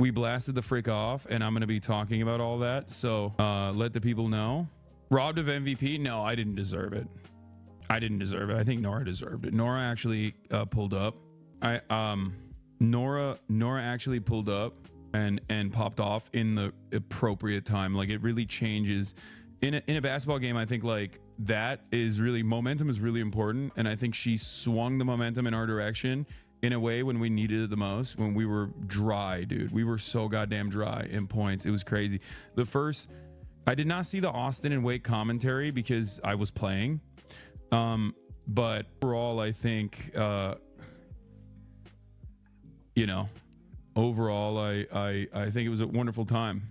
we blasted the frick off, and I'm going to be talking about all that. So let the people know. Robbed of MVP? No, I didn't deserve it. I didn't deserve it. I think Nora deserved it. Nora actually pulled up. Nora actually pulled up and popped off in the appropriate time. Like, it really changes in a basketball game. I think like that is really, momentum is really important, and I think she swung the momentum in our direction in a way when we needed it the most, when we were dry, dude. We were so goddamn dry in points. It was crazy. I did not see the Austin and Wake commentary because I was playing. But overall, I think, overall, I think it was a wonderful time.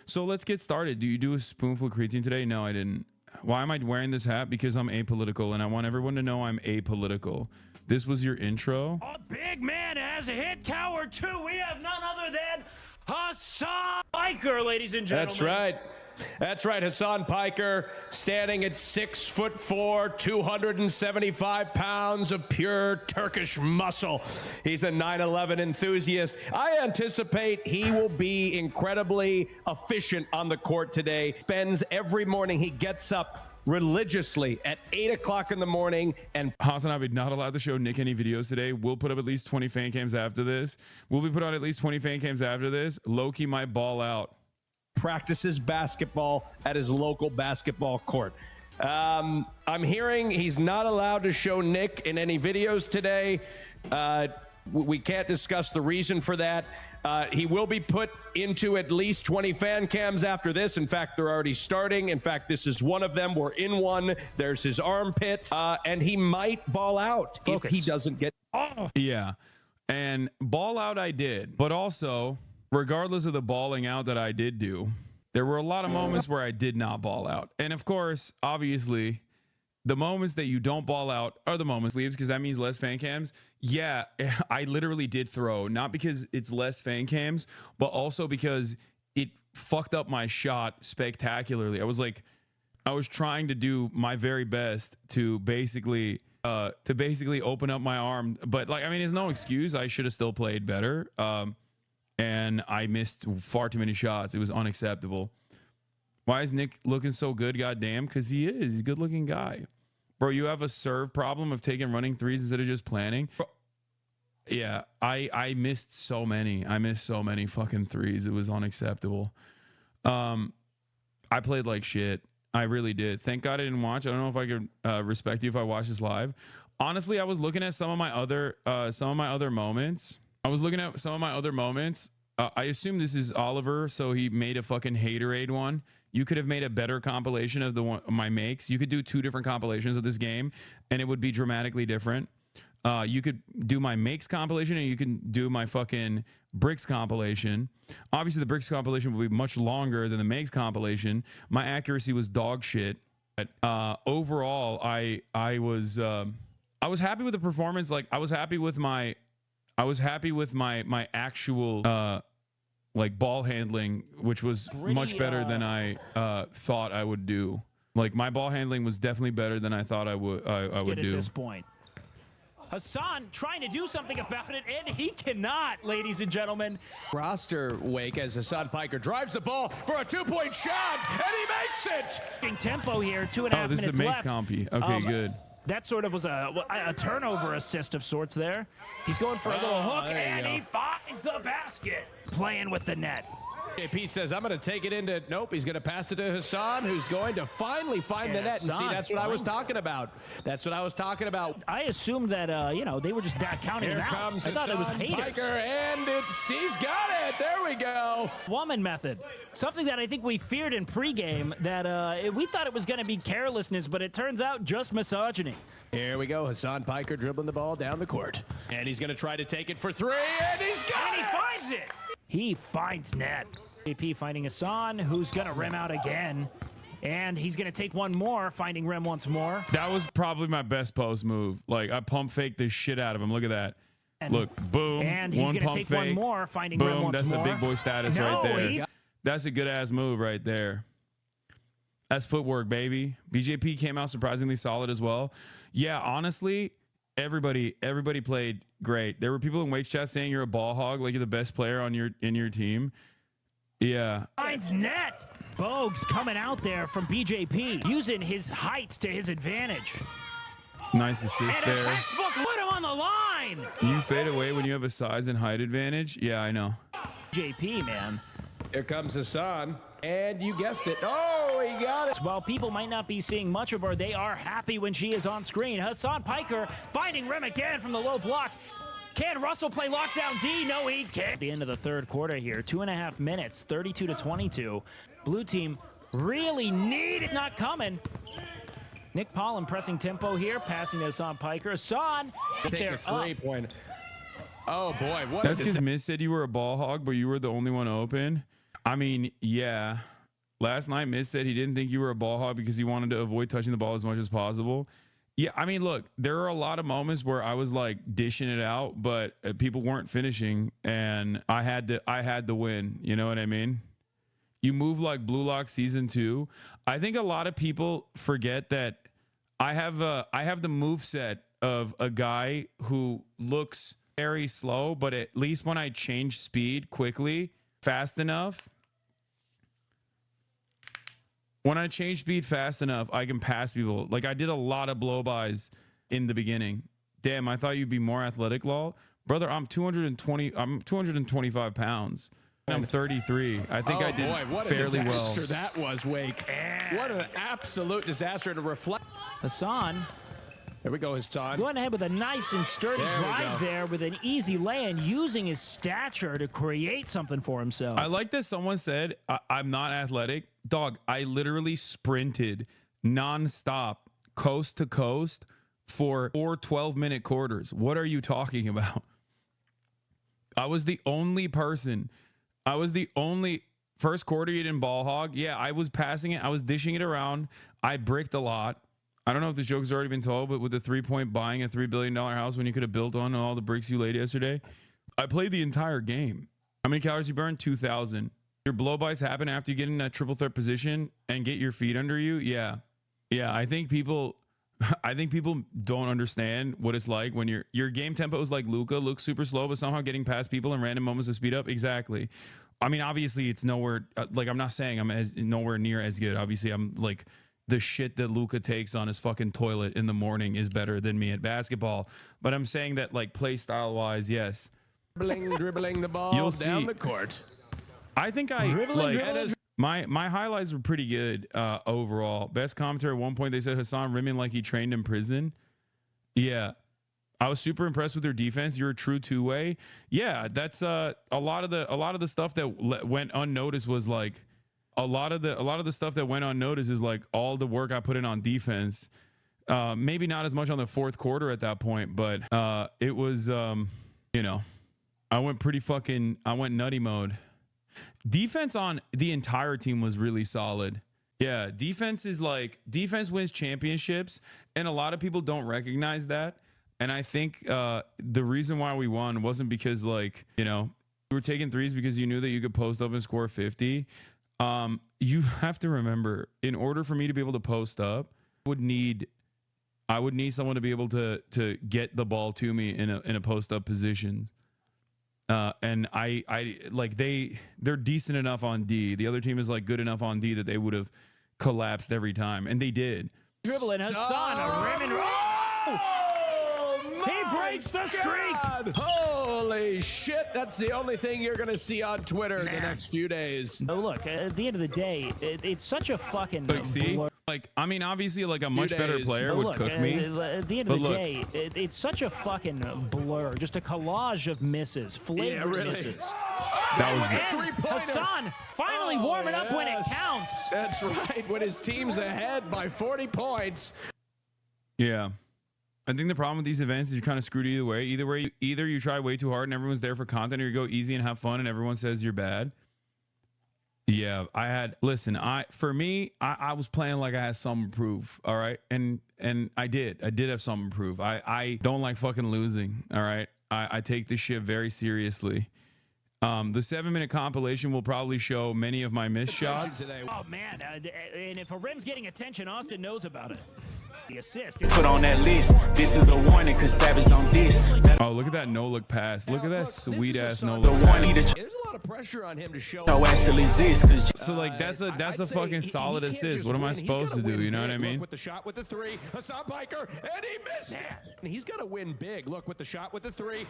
So let's get started. Do you do a spoonful of creatine today? No, I didn't. Why am I wearing this hat? Because I'm apolitical, and I want everyone to know I'm apolitical. This was your intro. A big man has a hit tower too. We have none other than Hassan Piker, ladies and gentlemen. That's right. That's right. Hassan Piker, standing at 6'4", 275 pounds of pure Turkish muscle. He's a 9/11 enthusiast. I anticipate he will be incredibly efficient on the court today. Spends every morning, he gets up religiously at 8 o'clock in the morning. And Hasanabi not allowed to show Nick any videos today. We'll put up at least 20 fan cams after this. We'll be put on at least 20 fan cams after this. Loki might ball out. Practices basketball at his local basketball court. I'm hearing he's not allowed to show Nick in any videos today. We can't discuss the reason for that. He will be put into at least 20 fan cams after this. In fact, they're already starting. In fact, this is one of them. We're in one. There's his armpit, and he might ball out if he doesn't get. Oh. Yeah, and ball out I did, but also, regardless of the balling out that I did do, there were a lot of moments where I did not ball out. And of course, obviously, the moments that you don't ball out are the moments leaves, because that means less fan cams. Yeah, I literally did throw, not because it's less fan cams, but also because it fucked up my shot spectacularly. I was trying to do my very best to basically open up my arm, but it's no excuse. I should have still played better. And I missed far too many shots. It was unacceptable. Why is Nick looking so good? Goddamn, because he is. He's a good-looking guy. Bro, you have a serve problem of taking running threes instead of just planning? Bro, yeah, I missed so many. I missed so many fucking threes. It was unacceptable. I played like shit. I really did. Thank God I didn't watch. I don't know if I could respect you if I watched this live. Honestly, I was looking at some of my other moments. I assume this is Oliver, so he made a fucking haterade one. You could have made a better compilation of my makes. You could do 2 different compilations of this game, and it would be dramatically different. You could do my makes compilation, and you can do my fucking bricks compilation. Obviously, the bricks compilation will be much longer than the makes compilation. My accuracy was dog shit. But overall, I was happy with the performance. Like, I was happy with my actual ball handling, which was much better than I thought I would do. Like, my ball handling was definitely better than I thought I would do. At this point, Hassan trying to do something about it, and he cannot, ladies and gentlemen. Roster wake as Hassan Piker drives the ball for a 2-point shot, and he makes it. Tempo here, 2.5 minutes left. Oh, this is a makes compy. Okay, good. That sort of was a turnover assist of sorts there. He's going for a little hook, and he finds the basket. Playing with the net. JP says, I'm going to take it into, nope, he's going to pass it to Hassan, who's going to finally find the net. And see, that's what I was talking about. That's what I was talking about. I assumed that, they were just counting him out. Comes I thought it was Hassan haters. Piker, and he's got it. There we go. Woman method. Something that I think we feared in pregame, that we thought it was going to be carelessness, but it turns out just misogyny. Here we go. Hassan Piker dribbling the ball down the court. And he's going to try to take it for 3, and he's got it. And he finds it. He finds net. AP finding Hassan, who's going to rim out again. And he's going to take one more, finding rim once more. That was probably my best post move. Like, I pump faked the shit out of him. Look at that. Look, boom. And he's going to take one more, finding rim once that's more. That's a big boy status right there. That's a good-ass move right there. That's footwork, baby. BJP came out surprisingly solid as well. Yeah, honestly, everybody played great. There were people in Wake's chat saying you're a ball hog, like you're the best player on your team. Yeah. Finds net. Bogues coming out there from BJP, using his height to his advantage. Nice assist And there. a textbook put him on the line. You fade away when you have a size and height advantage. Yeah, I know. JP, man. Here comes Hassan, and you guessed it. Oh, he got it. While people might not be seeing much of her, they are happy when she is on screen. Hassan Piker finding Rim again from the low block. Can Russell play lockdown D? No, he can't. At the end of the third quarter here, 2.5 minutes, 32-22. Blue team really need. It's not coming. Nick Pollan pressing tempo here, passing to Hassan Piker. Hassan, Take they're a up. 3-point. Oh boy, what? That's because Miz said you were a ball hog, but you were the only one open. I mean, yeah. Last night, Miz said he didn't think you were a ball hog because he wanted to avoid touching the ball as much as possible. Yeah, I mean, look, there are a lot of moments where I was like dishing it out, but people weren't finishing, and I had to win. You know what I mean? You move like Blue Lock Season 2. I think a lot of people forget that I have the move set of a guy who looks very slow, but at least when I change speed quickly, fast enough, I can pass people. Like I did a lot of blow-bys in the beginning. Damn, I thought you'd be more athletic, lol. Brother, I'm 225 pounds. I'm 33. I think I did fairly well. What a disaster that was, Wake. What an absolute disaster to reflect. Hassan. There we go, Hassan. Going ahead with a nice and sturdy There we drive go. there with an easy lay-in, using his stature to create something for himself. I like that someone said, I'm not athletic. Dog, I literally sprinted nonstop, coast to coast for 4 12-minute quarters. What are you talking about? I was the only first quarter you didn't ball hog. Yeah, I was passing it. I was dishing it around. I bricked a lot. I don't know if the joke has already been told, but with the 3-point buying a $3 billion house when you could have built on all the bricks you laid yesterday, I played the entire game. How many calories you burned? 2,000. Your blow-bys happen after you get in that triple threat position and get your feet under you. Yeah. I think people don't understand what it's like when your game tempo is like Luka, looks super slow, but somehow getting past people in random moments to speed up. Exactly. I mean, obviously it's nowhere, like I'm not saying I'm nowhere near as good. Obviously I'm like, the shit that Luka takes on his fucking toilet in the morning is better than me at basketball. But I'm saying that like play style wise, yes. Dribbling the ball You'll down see. the court. I think my highlights were pretty good overall. Best commentary at one point they said Hassan rimming like he trained in prison. Yeah. I was super impressed with their defense. You're a true two-way. Yeah, that's a lot of the stuff that went unnoticed was like a lot of the stuff that went unnoticed is like all the work I put in on defense. Maybe not as much on the fourth quarter at that point, but it was I went nutty mode. Defense on the entire team was really solid. Yeah, defense wins championships, and a lot of people don't recognize that. And I think the reason why we won wasn't because you were taking threes because you knew that you could post up and score 50. You have to remember, in order for me to be able to post up, I would need someone to be able to get the ball to me in a post up position. And they're decent enough on D. The other team is like good enough on D that they would have collapsed every time, and they did. Dribbling Hassan, a rim and he breaks the streak. Holy shit, that's the only thing you're gonna see on Twitter in the next few days. Oh, look, at the end of the day, it's such a fucking see, I mean, obviously, like a much better player would cook me. At the end of the day, it's such a fucking blur, just a collage of misses, flavored misses. That was and Hassan finally warming up when it counts. That's right, when his team's ahead by 40 points. Yeah. I think the problem with these events is you're kind of screwed either way. Either you try way too hard and everyone's there for content, or you go easy and have fun and everyone says you're bad. Yeah, I was playing like I had something to prove. All right. And I did have something to prove. I don't like fucking losing. All right. I take this shit very seriously. The 7-minute compilation will probably show many of my missed shots. Oh man, and if a rim's getting attention, Austin knows about it. The assist. Put on that list. This is a warning, cause Savage don't diss. Oh, look at that no-look pass. Look at that sweet-ass The no-look one pass. leader There's a lot of pressure on him to show. no ass still exists, cause So, like, that's a I'd say fucking he solid can't assist. just What am I win. He's supposed to gotta do? win You know what I big. Look mean? with the shot with the three, Hassan Piker, and he missed it. And he's got to win big. Look with the shot with the three.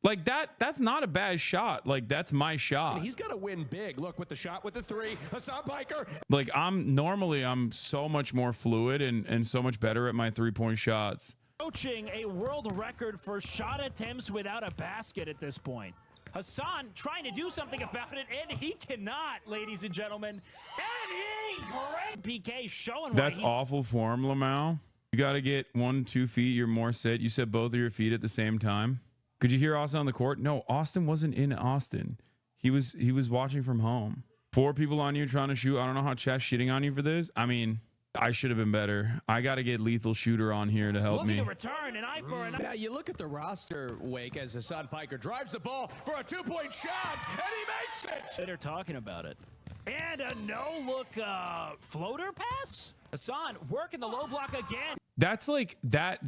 Like, that's not a bad shot. Like, that's my shot. He's got to win big. Look with the shot with the three, Hassan Piker. Like, I'm so much more fluid and so much better at my three-point shots. Approaching a world record for shot attempts without a basket at this point. Hassan trying to do something about it, and he cannot, ladies and gentlemen. And he breaks PK showing why That's he's awful form, Lamau. You got to get 1-2 feet. You're more set. You said both of your feet at the same time. Could you hear Austin on the court? No, Austin wasn't in Austin. He was watching from home. 4 people on you trying to shoot. I don't know how chat's shitting on you for this. I mean, I should have been better. I got to get Lethal Shooter on here to help looking me. to return, and eye for an Yeah, you look at the roster, Wake, as Hassan Piker drives the ball for a 2-point shot, and he makes it. They're talking about it. And a no-look floater pass. Hassan working the low block again. That's like that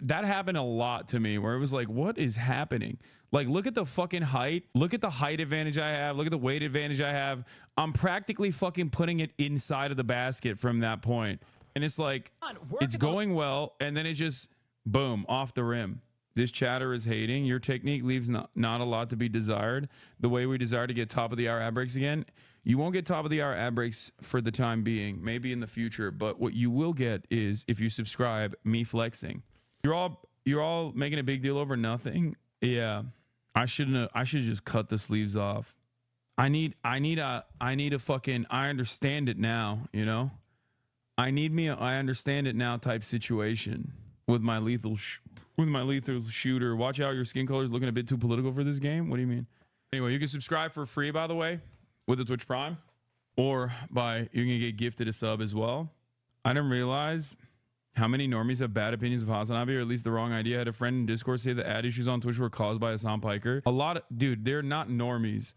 happened a lot to me where it was like, what is happening? Like, look at the fucking height. Look at the height advantage I have. Look at the weight advantage I have. I'm practically fucking putting it inside of the basket from that point. And it's like, it's going well. And then it just, boom, off the rim. This chatter is hating. Your technique leaves not a lot to be desired. The way we desire to get top of the hour ad breaks again. You won't get top of the hour ad breaks for the time being, maybe in the future. But what you will get is, if you subscribe, me flexing. You're all making a big deal over nothing. Yeah, I shouldn't. I should just cut the sleeves off. I need a fucking I understand it now. You know, I need me a I understand it now type situation with my lethal shooter. Watch out, your skin color is looking a bit too political for this game. What do you mean? Anyway, you can subscribe for free, by the way, with the Twitch Prime, or you can get gifted a sub as well. I didn't realize how many normies have bad opinions of Hasanabi, or at least the wrong idea. I had a friend in Discord say that ad issues on Twitch were caused by Hassan Piker. Dude, they're not normies.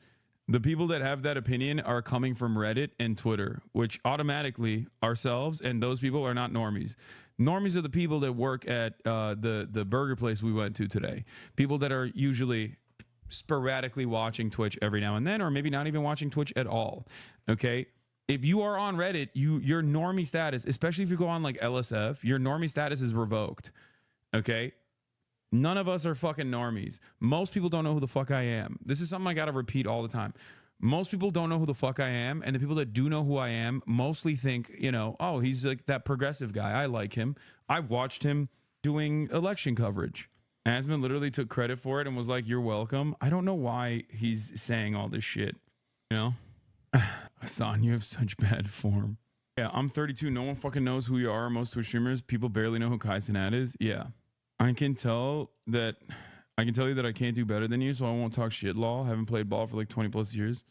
The people that have that opinion are coming from Reddit and Twitter, which automatically ourselves and those people are not normies. Normies are the people that work at the burger place we went to today. People that are usually sporadically watching Twitch every now and then, or maybe not even watching Twitch at all. Okay, if you are on Reddit, your normie status, especially if you go on like LSF, your normie status is revoked. Okay, none of us are fucking normies. Most people don't know who the fuck I am. This is something I gotta repeat all the time. Most people don't know who the fuck I am, and the people that do know who I am mostly think, you know, oh, he's like that progressive guy. I like him. I've watched him doing election coverage. Asman literally took credit for it and was like, you're welcome. I don't know why he's saying all this shit. You know? Hassan, you have such bad form. Yeah, I'm 32. No one fucking knows who you are. Most Twitch streamers, people barely know who Kai Cenat is. Yeah. I can tell you that I can't do better than you, so I won't talk shit law. I haven't played ball for like 20 plus years.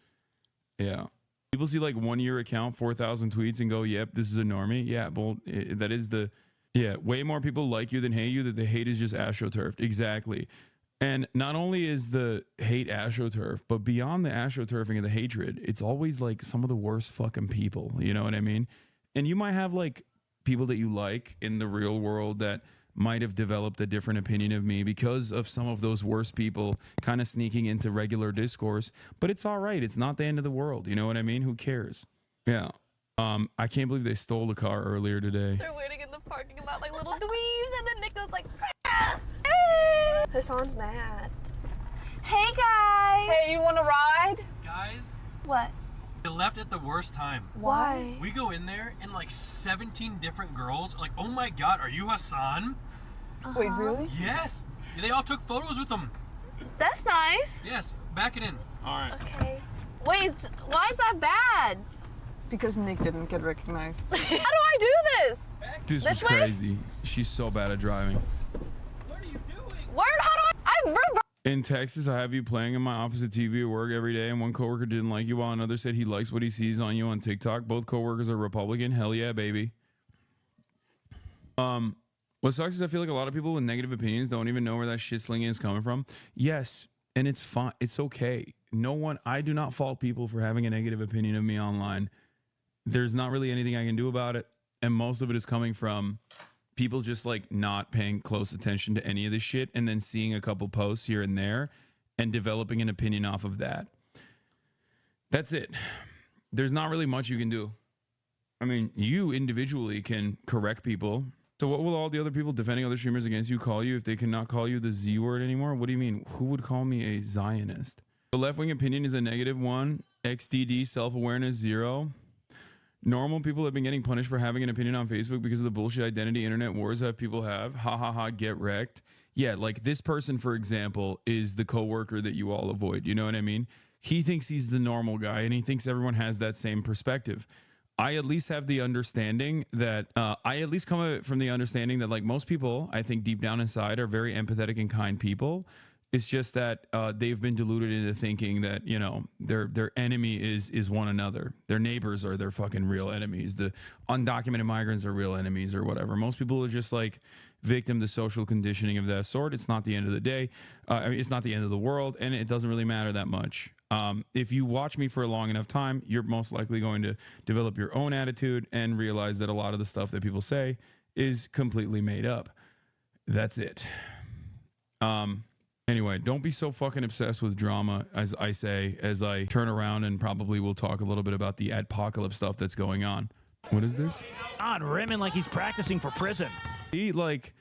Yeah. People see like 1 year account, 4,000 tweets and go, yep, this is a normie. Yeah, well, that is the... Yeah, way more people like you than hate you. That the hate is just astroturfed. Exactly. And not only is the hate astroturf, but beyond the astroturfing and the hatred, it's always like some of the worst fucking people. You know what I mean? And you might have like people that you like in the real world that might have developed a different opinion of me because of some of those worst people kind of sneaking into regular discourse. But it's all right. It's not the end of the world. You know what I mean? Who cares? Yeah. I can't believe they stole the car earlier today. They're waiting in the parking lot like little dweebs, and then Nick goes like, Hassan's mad. Hey guys! Hey, you want to ride? Guys, What? you left at the worst time. Why? We go in there and like 17 different girls are like, oh my god, are you Hassan? Wait, really? Yes. They all took photos with him. That's nice. Yes, back it in. All right. Okay. Wait, why is that bad? Because Nick didn't get recognized. How do I do this? This was This way? crazy. She's so bad at driving. What are you doing? Where? How do I'm In Texas, I have you playing in my office at TV at work every day, and one coworker didn't like you while another said he likes what he sees on you on TikTok. Both coworkers are Republican. Hell yeah, baby. What sucks is I feel like a lot of people with negative opinions don't even know where that shit slinging is coming from. Yes, and it's fine. It's okay. I do not fault people for having a negative opinion of me online. There's not really anything I can do about it, and most of it is coming from people just like not paying close attention to any of this shit and then seeing a couple posts here and there and developing an opinion off of that. That's it. There's not really much you can do. I mean, you individually can correct people. So what will all the other people defending other streamers against you call you if they cannot call you the Z word anymore? What do you mean? Who would call me a Zionist? The left-wing opinion is a -1. XDD, self-awareness, 0. Normal people have been getting punished for having an opinion on Facebook because of the bullshit identity internet wars that people have. Ha ha ha, get wrecked. Yeah, like this person, for example, is the coworker that you all avoid. You know what I mean? He thinks he's the normal guy and he thinks everyone has that same perspective. I at least have the understanding that I at least come from the understanding that like most people, I think deep down inside are very empathetic and kind people. It's just that they've been deluded into thinking that, you know, their enemy is one another. Their neighbors are their fucking real enemies. The undocumented migrants are real enemies or whatever. Most people are just like victim to social conditioning of that sort. It's not the end of the day. I mean, it's not the end of the world, and it doesn't really matter that much. If you watch me for a long enough time, you're most likely going to develop your own attitude and realize that a lot of the stuff that people say is completely made up. That's it. Anyway, don't be so fucking obsessed with drama, as I say, as I turn around and probably will talk a little bit about the Adpocalypse stuff that's going on. What is this? On rimming like he's practicing for prison. He, like,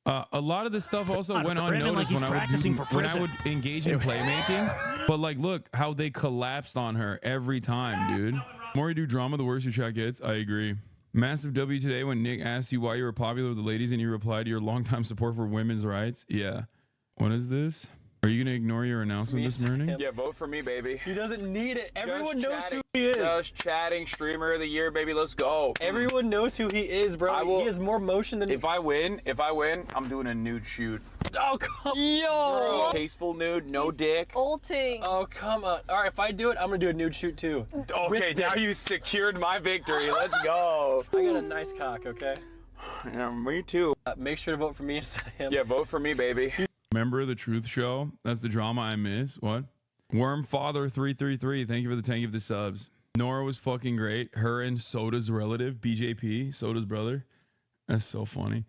a lot of this stuff also went unnoticed like when I would engage in playmaking. But like, look how they collapsed on her every time, dude. The more you do drama, the worse your chat gets. I agree. Massive W today when Nick asked you why you were popular with the ladies and you replied to your longtime support for women's rights. Yeah. What is this? Are you going to ignore your announcement this morning? Yeah, vote for me, baby. He doesn't need it. Everyone Just knows chatting, who he is. Just chatting, streamer of the year, baby. Let's go. Everyone knows who he is, bro. He has more motion than. If I win, I'm doing a nude shoot. Oh, come Yo! Tasteful nude, no dick. Ulting. Oh, come on. All right, if I do it, I'm gonna do a nude shoot too. Okay, now you secured my victory. Let's go. I got a nice cock, okay? Yeah, me too. Make sure to vote for me instead of him. Yeah, vote for me, baby. Member of the Truth Show. That's the drama I miss. What? Wormfather333. Thank you for the 10 of the subs. Nora was fucking great. Her and Soda's relative, BJP, Soda's brother. That's so funny.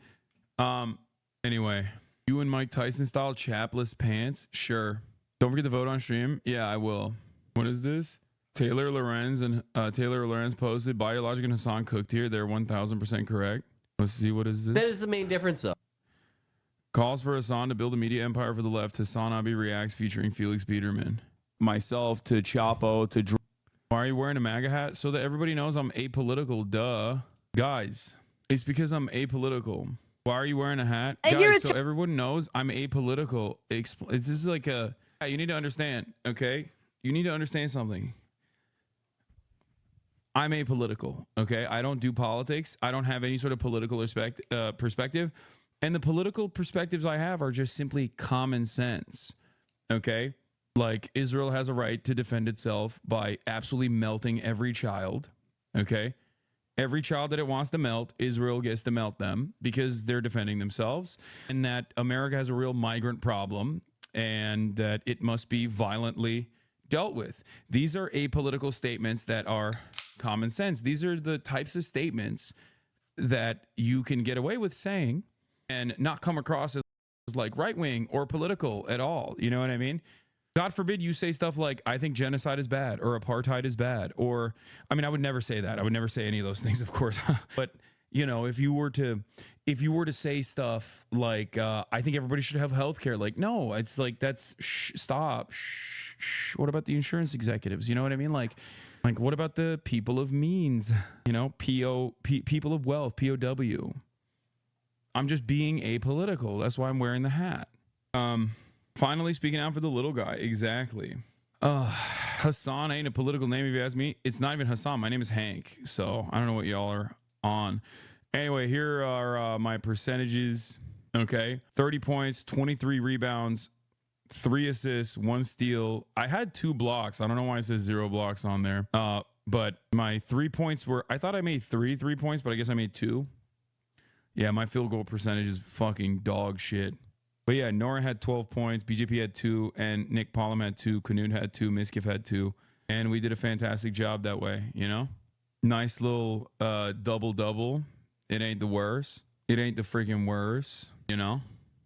Anyway, you and Mike Tyson style chapless pants? Sure. Don't forget to vote on stream. Yeah, I will. What is this? Taylor Lorenz posted Biologic and Hassan cooked here. They're 1000% correct. Let's see, what is this? That is the main difference, though. Calls for Hassan to build a media empire for the left. Hasanabi reacts featuring Felix Biederman. Myself to Chapo to... Why are you wearing a MAGA hat? So that everybody knows I'm apolitical, duh. Guys, it's because I'm apolitical. Why are you wearing a hat? Guys, so everyone knows I'm apolitical. This is like a... You need to understand, okay? You need to understand something. I'm apolitical, okay? I don't do politics. I don't have any sort of political perspective. And the political perspectives I have are just simply common sense, okay? Like, Israel has a right to defend itself by absolutely melting every child, okay? Every child that it wants to melt, Israel gets to melt them because they're defending themselves. And that America has a real migrant problem and that it must be violently dealt with. These are apolitical statements that are common sense. These are the types of statements that you can get away with saying and not come across as like right-wing or political at all. You know what I mean? God forbid you say stuff like, I think genocide is bad or apartheid is bad. Or, I mean, I would never say that. I would never say any of those things, of course. But, you know, if you were to say stuff like, I think everybody should have health care. Like, no, it's like, that's, stop. What about the insurance executives? You know what I mean? Like, what about the people of means? You know, people of wealth, POW. I'm just being apolitical. That's why I'm wearing the hat. Finally speaking out for the little guy. Exactly. Hassan ain't a political name if you ask me. It's not even Hassan. My name is Hank. So I don't know what y'all are on. Anyway, here are my percentages. Okay. 30 points, 23 rebounds, 3 assists, 1 steal. I had 2 blocks. I don't know why it says 0 blocks on there. But my 3 points were, I thought I made 3 points, but I guess I made 2. Yeah, my field goal percentage is fucking dog shit. But yeah, Nora had 12 points, BJP had 2, and Nick Pollum had 2, Canute had 2, Miskiff had 2. And we did a fantastic job that way, you know? Nice little double-double. It ain't the worst. It ain't the freaking worst, you know?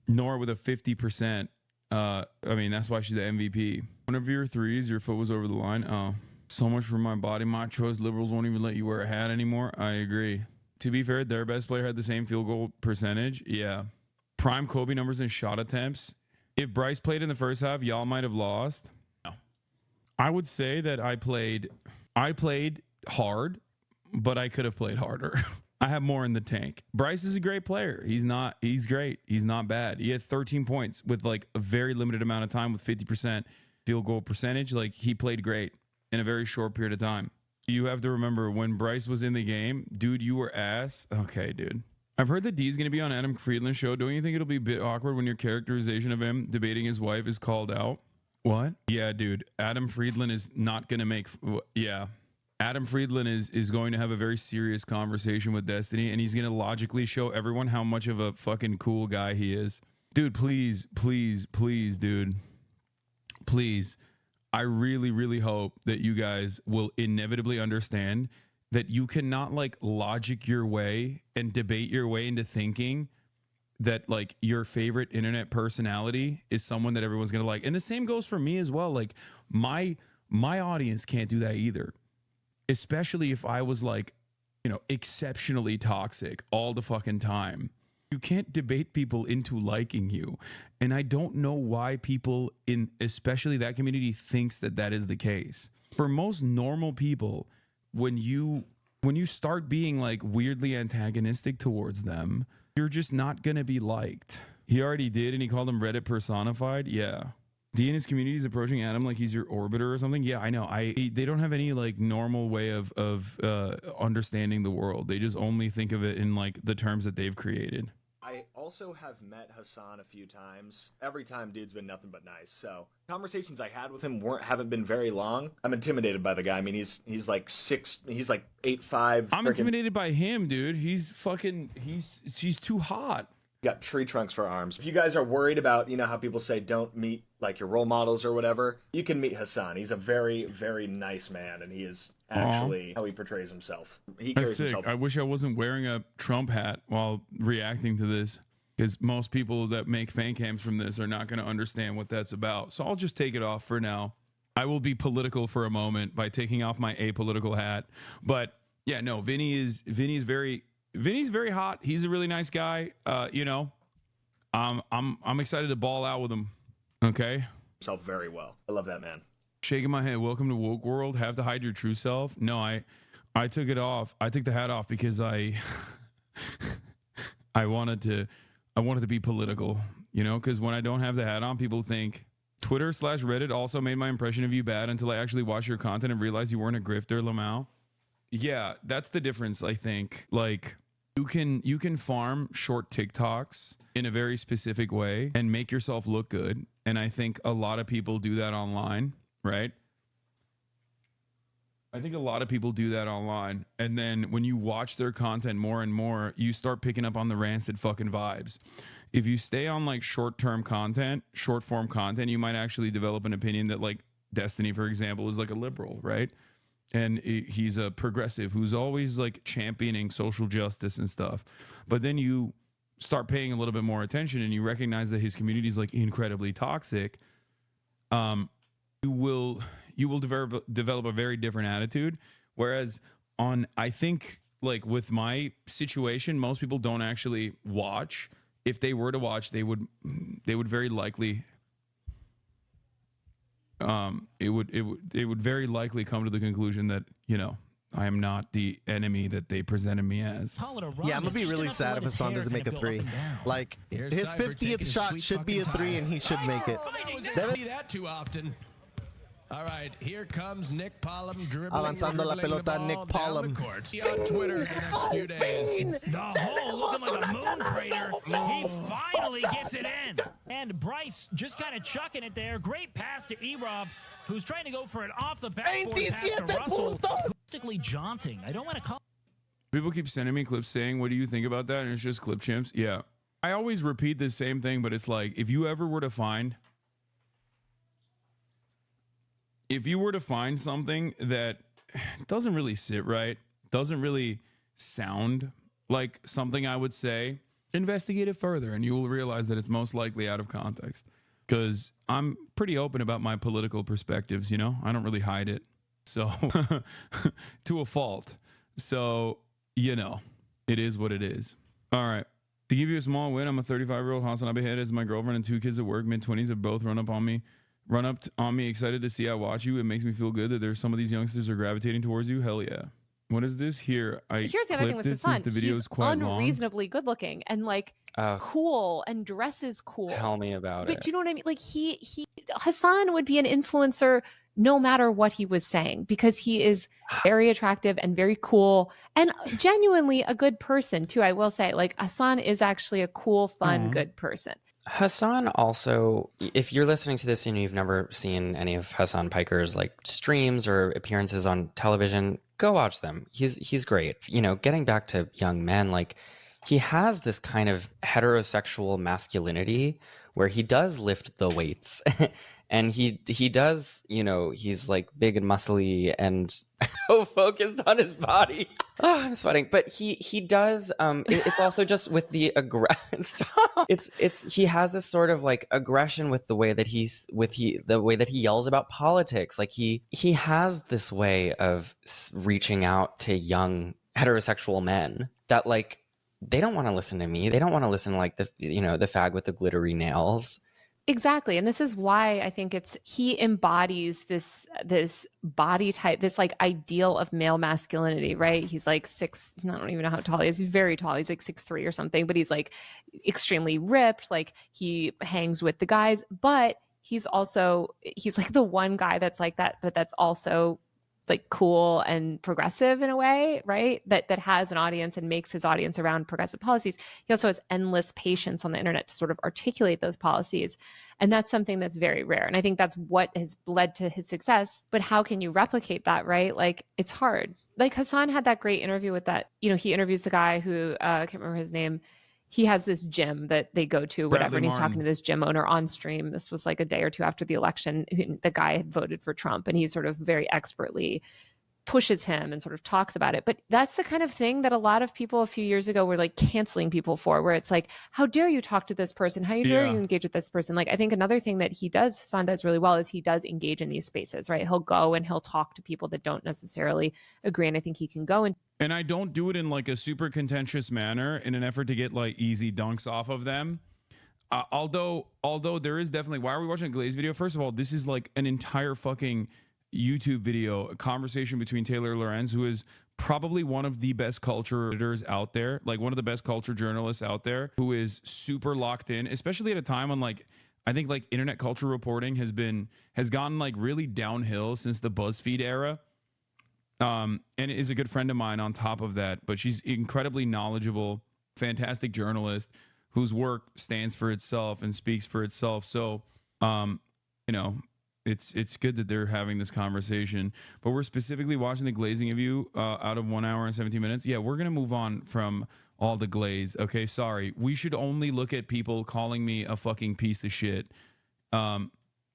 Nor with a 50%. I mean, that's why she's the MVP. One of your threes, your foot was over the line. Oh, so much for my body. My choice. Liberals won't even let you wear a hat anymore. I agree. To be fair, their best player had the same field goal percentage. Yeah. Prime Kobe numbers and shot attempts. If Bryce played in the first half, y'all might have lost. No. I would say that I played hard, but I could have played harder. I have more in the tank. Bryce is a great player. He's great. He's not bad. He had 13 points with like a very limited amount of time with 50% field goal percentage. Like he played great in a very short period of time. You have to remember when Bryce was in the game, dude, you were ass. Okay, dude. I've heard that D's going to be on Adam Friedland's show. Don't you think it'll be a bit awkward when your characterization of him debating his wife is called out? What? Yeah, dude. Adam Friedland is not going to make... Yeah. Adam Friedland is going to have a very serious conversation with Destiny, and he's going to logically show everyone how much of a fucking cool guy he is. Dude, please, dude. Please. I really, really hope that you guys will inevitably understand that you cannot like logic your way and debate your way into thinking that like your favorite internet personality is someone that everyone's going to like. And the same goes for me as well. Like my audience can't do that either. Especially if I was like, you know, exceptionally toxic all the fucking time. You can't debate people into liking you. And I don't know why people in especially that community thinks that that is the case. For most normal people, when you start being like weirdly antagonistic towards them, you're just not going to be liked. He already did, and he called him Reddit personified. Yeah. D and his community is approaching Adam like he's your orbiter or something. Yeah, I know. They don't have any like normal way of understanding the world. They just only think of it in like the terms that they've created. I also have met Hassan a few times. Every time, dude's been nothing but nice. So conversations I had with him haven't been very long. I'm intimidated by the guy. I mean, he's like 8'5". I'm intimidated by him, dude. He's too hot. Got tree trunks for arms. If you guys are worried about, you know, how people say don't meet like your role models or whatever, you can meet Hassan. He's a very, very nice man, and he is actually how he portrays himself. He carries himself. I wish I wasn't wearing a Trump hat while reacting to this, because most people that make fan cams from this are not going to understand what that's about. So I'll just take it off for now. I will be political for a moment by taking off my apolitical hat. But yeah, no, Vinny's very hot. He's a really nice guy. You know, I'm excited to ball out with him. Okay. Himself very well. I love that man. Shaking my head. Welcome to woke world. Have to hide your true self. No, I took it off. I took the hat off because I wanted to be political, you know, because when I don't have the hat on, people think Twitter/Reddit also made my impression of you bad until I actually watched your content and realized you weren't a grifter, Lamau. Yeah, that's the difference, I think. Like, you can farm short TikToks in a very specific way and make yourself look good. And I think a lot of people do that online, right? I think a lot of people do that online. And then when you watch their content more and more, you start picking up on the rancid fucking vibes. If you stay on like short-term content, short-form content, you might actually develop an opinion that like Destiny, for example, is like a liberal, right? And he's a progressive who's always like championing social justice and stuff. But then you start paying a little bit more attention and you recognize that his community is like incredibly toxic. You will develop a very different attitude. Whereas I think like with my situation, most people don't actually watch. If they were to watch, they would very likely it would very likely come to the conclusion that, you know, I am not the enemy that they presented me as. Yeah, I'm gonna be really sad if Hassan doesn't make a three. Like, his 50th shot should be a three, and he should make it. Don't see that too often. All right, here comes Nick Pollum Avanzando la pelota, Nick Pollum. On Twitter in the next few days. The hole looking like a moon crater. He finally gets it in. And Bryce just kind of chucking it there. Great pass to E-Rob, who's trying to go for an off the backboard pass to Russell. Acoustically jaunting. I don't want to call. People keep sending me clips saying, what do you think about that? And it's just clip chimps. Yeah. I always repeat the same thing, but it's like, if you ever were to find something that doesn't really sit right, doesn't really sound like something I would say, investigate it further and you will realize that it's most likely out of context. Because I'm pretty open about my political perspectives, you know? I don't really hide it. So, to a fault. So, you know, it is what it is. All right. To give you a small win, I'm a 35-year-old Hasanabi head as my girlfriend and 2 kids at work, mid-20s, have both run up on me, excited to see I watch you. It makes me feel good that there's some of these youngsters are gravitating towards you. Hell yeah. What is this here? Here's the other thing with Hassan. The video is quite unreasonably good looking and like cool and dresses cool. Tell me about but it. Do you know what I mean? Like Hassan would be an influencer no matter what he was saying because he is very attractive and very cool and genuinely a good person too. I will say, like, Hassan is actually a cool, fun, good person. Hassan also, if you're listening to this and you've never seen any of Hassan Piker's like streams or appearances on television, go watch them. He's great. You know, getting back to young men, like he has this kind of heterosexual masculinity where he does lift the weights and he does, you know, he's like big and muscly and so focused on his body. Oh, I'm sweating. But he does it's also just with the stop. He has this sort of like aggression with the way that he yells about politics. Like he has this way of reaching out to young heterosexual men that like they don't want to listen to me. They don't want to listen to like the fag with the glittery nails. Exactly. And this is why I think he embodies this body type, this like ideal of male masculinity, right? He's like I don't even know how tall he is. He's very tall. He's like 6'3" or something, but he's like extremely ripped. Like he hangs with the guys, but he's like the one guy that's like that, but that's also like cool and progressive in a way, right? That has an audience and makes his audience around progressive policies. He also has endless patience on the internet to sort of articulate those policies. And that's something that's very rare. And I think that's what has led to his success. But how can you replicate that, right? Like it's hard. Like Hassan had that great interview with that, you know, he interviews the guy who, I can't remember his name. He has this gym that they go to, whatever, and he's talking to this gym owner on stream. This was like a day or two after the election. The guy had voted for Trump, and he sort of very expertly pushes him and sort of talks about it. But that's the kind of thing that a lot of people a few years ago were like canceling people for, where it's like, how dare you talk to this person? How dare you engage with this person? Like, I think another thing that Hassan does really well is he does engage in these spaces, right? He'll go and he'll talk to people that don't necessarily agree. And I think he can go and I don't do it in like a super contentious manner in an effort to get like easy dunks off of them. Although there is definitely, why are we watching a Glaze video? First of all, this is like an entire fucking YouTube video, a conversation between Taylor Lorenz, who is probably one of the best culture editors out there, like one of the best culture journalists out there, who is super locked in, especially at a time when like, I think like internet culture reporting has gone like really downhill since the BuzzFeed era. And is a good friend of mine on top of that, but she's incredibly knowledgeable, fantastic journalist whose work stands for itself and speaks for itself. So, you know, it's good that they're having this conversation, but we're specifically watching the glazing of you out of 1 hour and 17 minutes. Yeah, we're going to move on from all the glaze. Okay, sorry. We should only look at people calling me a fucking piece of shit.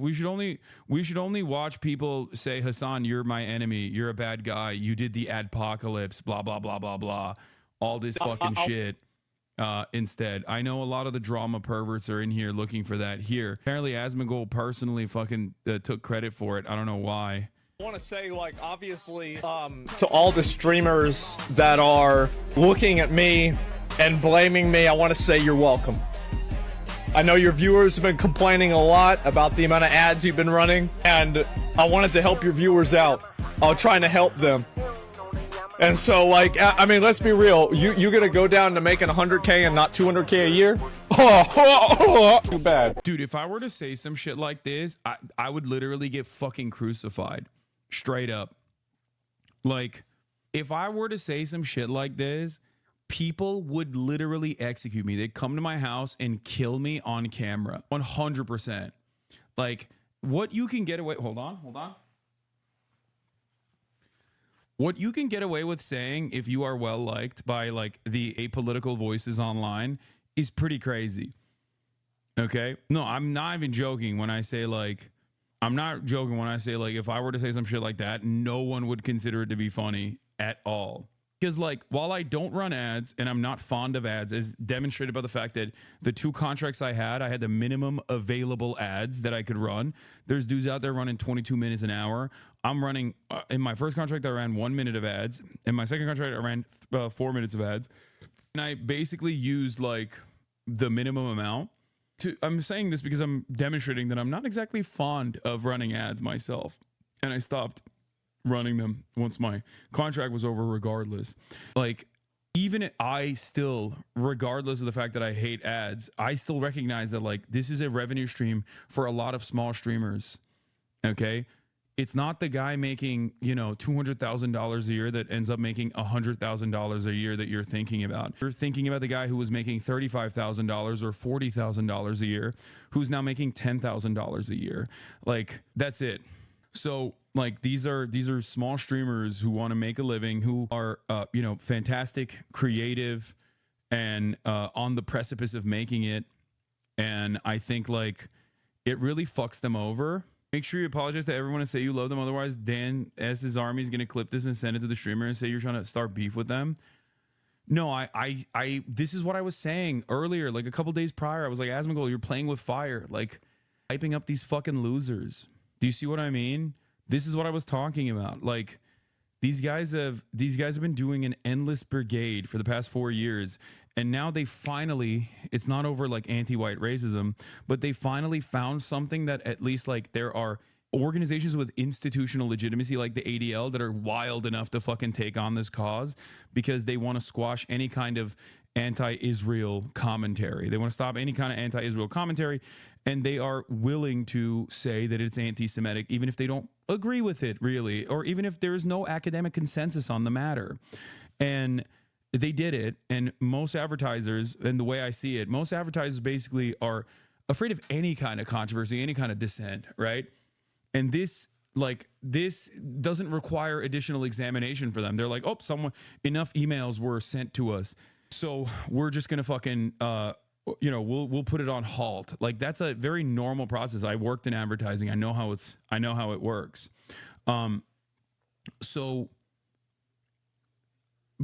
We should only watch people say, Hassan, you're my enemy. You're a bad guy. You did the Adpocalypse, blah, blah, blah, blah, blah. All this fucking shit. Instead, I know a lot of the drama perverts are in here looking for that here. Apparently Asmongold personally fucking took credit for it. I don't know why. I want to say, like, obviously, to all the streamers that are looking at me and blaming me, I want to say you're welcome. I know your viewers have been complaining a lot about the amount of ads you've been running, and I wanted to help your viewers out. I'm trying to help them. And so, like, I mean, let's be real. You gonna go down to making 100K and not 200K a year? Too bad. Dude, if I were to say some shit like this, I would literally get fucking crucified. Straight up. Like, if I were to say some shit like this, people would literally execute me. They'd come to my house and kill me on camera. 100%. Like, what you can get away... Hold on. What you can get away with saying if you are well liked by like the apolitical voices online is pretty crazy. Okay? No, I'm not even joking when I say like, if I were to say some shit like that, no one would consider it to be funny at all. Because like, while I don't run ads and I'm not fond of ads, as demonstrated by the fact that the 2 contracts I had the minimum available ads that I could run. There's dudes out there running 22 minutes an hour. I'm running, in my first contract, I ran 1 minute of ads. In my second contract, I ran 4 minutes of ads. And I basically used like the minimum amount. I'm saying this because I'm demonstrating that I'm not exactly fond of running ads myself. And I stopped running them once my contract was over, regardless. Like, even I still, regardless of the fact that I hate ads, I still recognize that like this is a revenue stream for a lot of small streamers. Okay, it's not the guy making, you know, $200,000 a year that ends up making $100,000 a year that you're thinking about. You're thinking about the guy who was making $35,000 or $40,000 a year, who's now making $10,000 a year. Like, that's it. So like, these are small streamers who want to make a living, who are you know, fantastic, creative, and on the precipice of making it. And I think like it really fucks them over. Make sure you apologize to everyone and say you love them. Otherwise, Dan S.'s army is going to clip this and send it to the streamer and say you're trying to start beef with them. No, I this is what I was saying earlier, like a couple days prior. I was like, Asmongold, you're playing with fire, like hyping up these fucking losers. Do you see what I mean? This is what I was talking about. Like, these guys have been doing an endless brigade for the past 4 years, and now they finally, it's not over like anti-white racism, but they finally found something that at least like there are organizations with institutional legitimacy like the ADL that are wild enough to fucking take on this cause because they want to squash any kind of anti-Israel commentary. They want to stop any kind of anti-Israel commentary, and they are willing to say that it's anti-Semitic, even if they don't agree with it, really, or even if there is no academic consensus on the matter. And they did it, and most advertisers, and the way I see it, most advertisers basically are afraid of any kind of controversy, any kind of dissent, right? And this doesn't require additional examination for them. They're like, oh, enough emails were sent to us, so we're just gonna fucking you know, we'll put it on halt. Like, that's a very normal process. I worked in advertising. I know how it works. So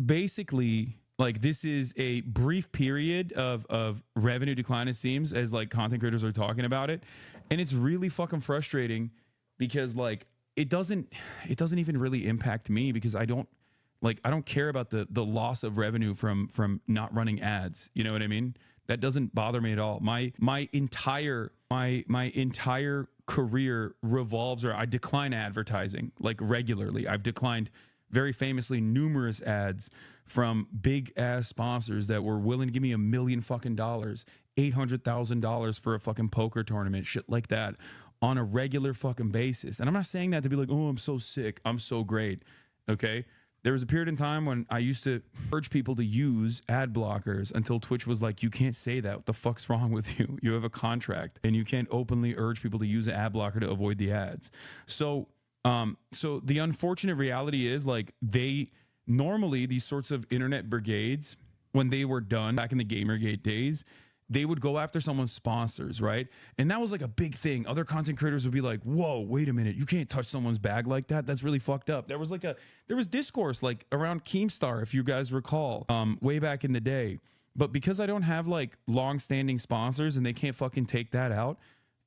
basically, like, this is a brief period of revenue decline, it seems, as like content creators are talking about it. And it's really fucking frustrating because like it doesn't even really impact me because I don't care about the loss of revenue from not running ads. You know what I mean? That doesn't bother me at all. My entire career revolves around, I decline advertising like regularly. I've declined very famously numerous ads from big ass sponsors that were willing to give me $1 million fucking dollars, $800,000 for a fucking poker tournament, shit like that, on a regular fucking basis. And I'm not saying that to be like, oh, I'm so sick, I'm so great. Okay. There was a period in time when I used to urge people to use ad blockers until Twitch was like, you can't say that. What the fuck's wrong with you? You have a contract and you can't openly urge people to use an ad blocker to avoid the ads. So the unfortunate reality is like normally these sorts of internet brigades, when they were done back in the Gamergate days, they would go after someone's sponsors, right? And that was like a big thing. Other content creators would be like, whoa, wait a minute, you can't touch someone's bag like that. That's really fucked up. There was discourse like around Keemstar, if you guys recall, way back in the day. But because I don't have like long-standing sponsors and they can't fucking take that out,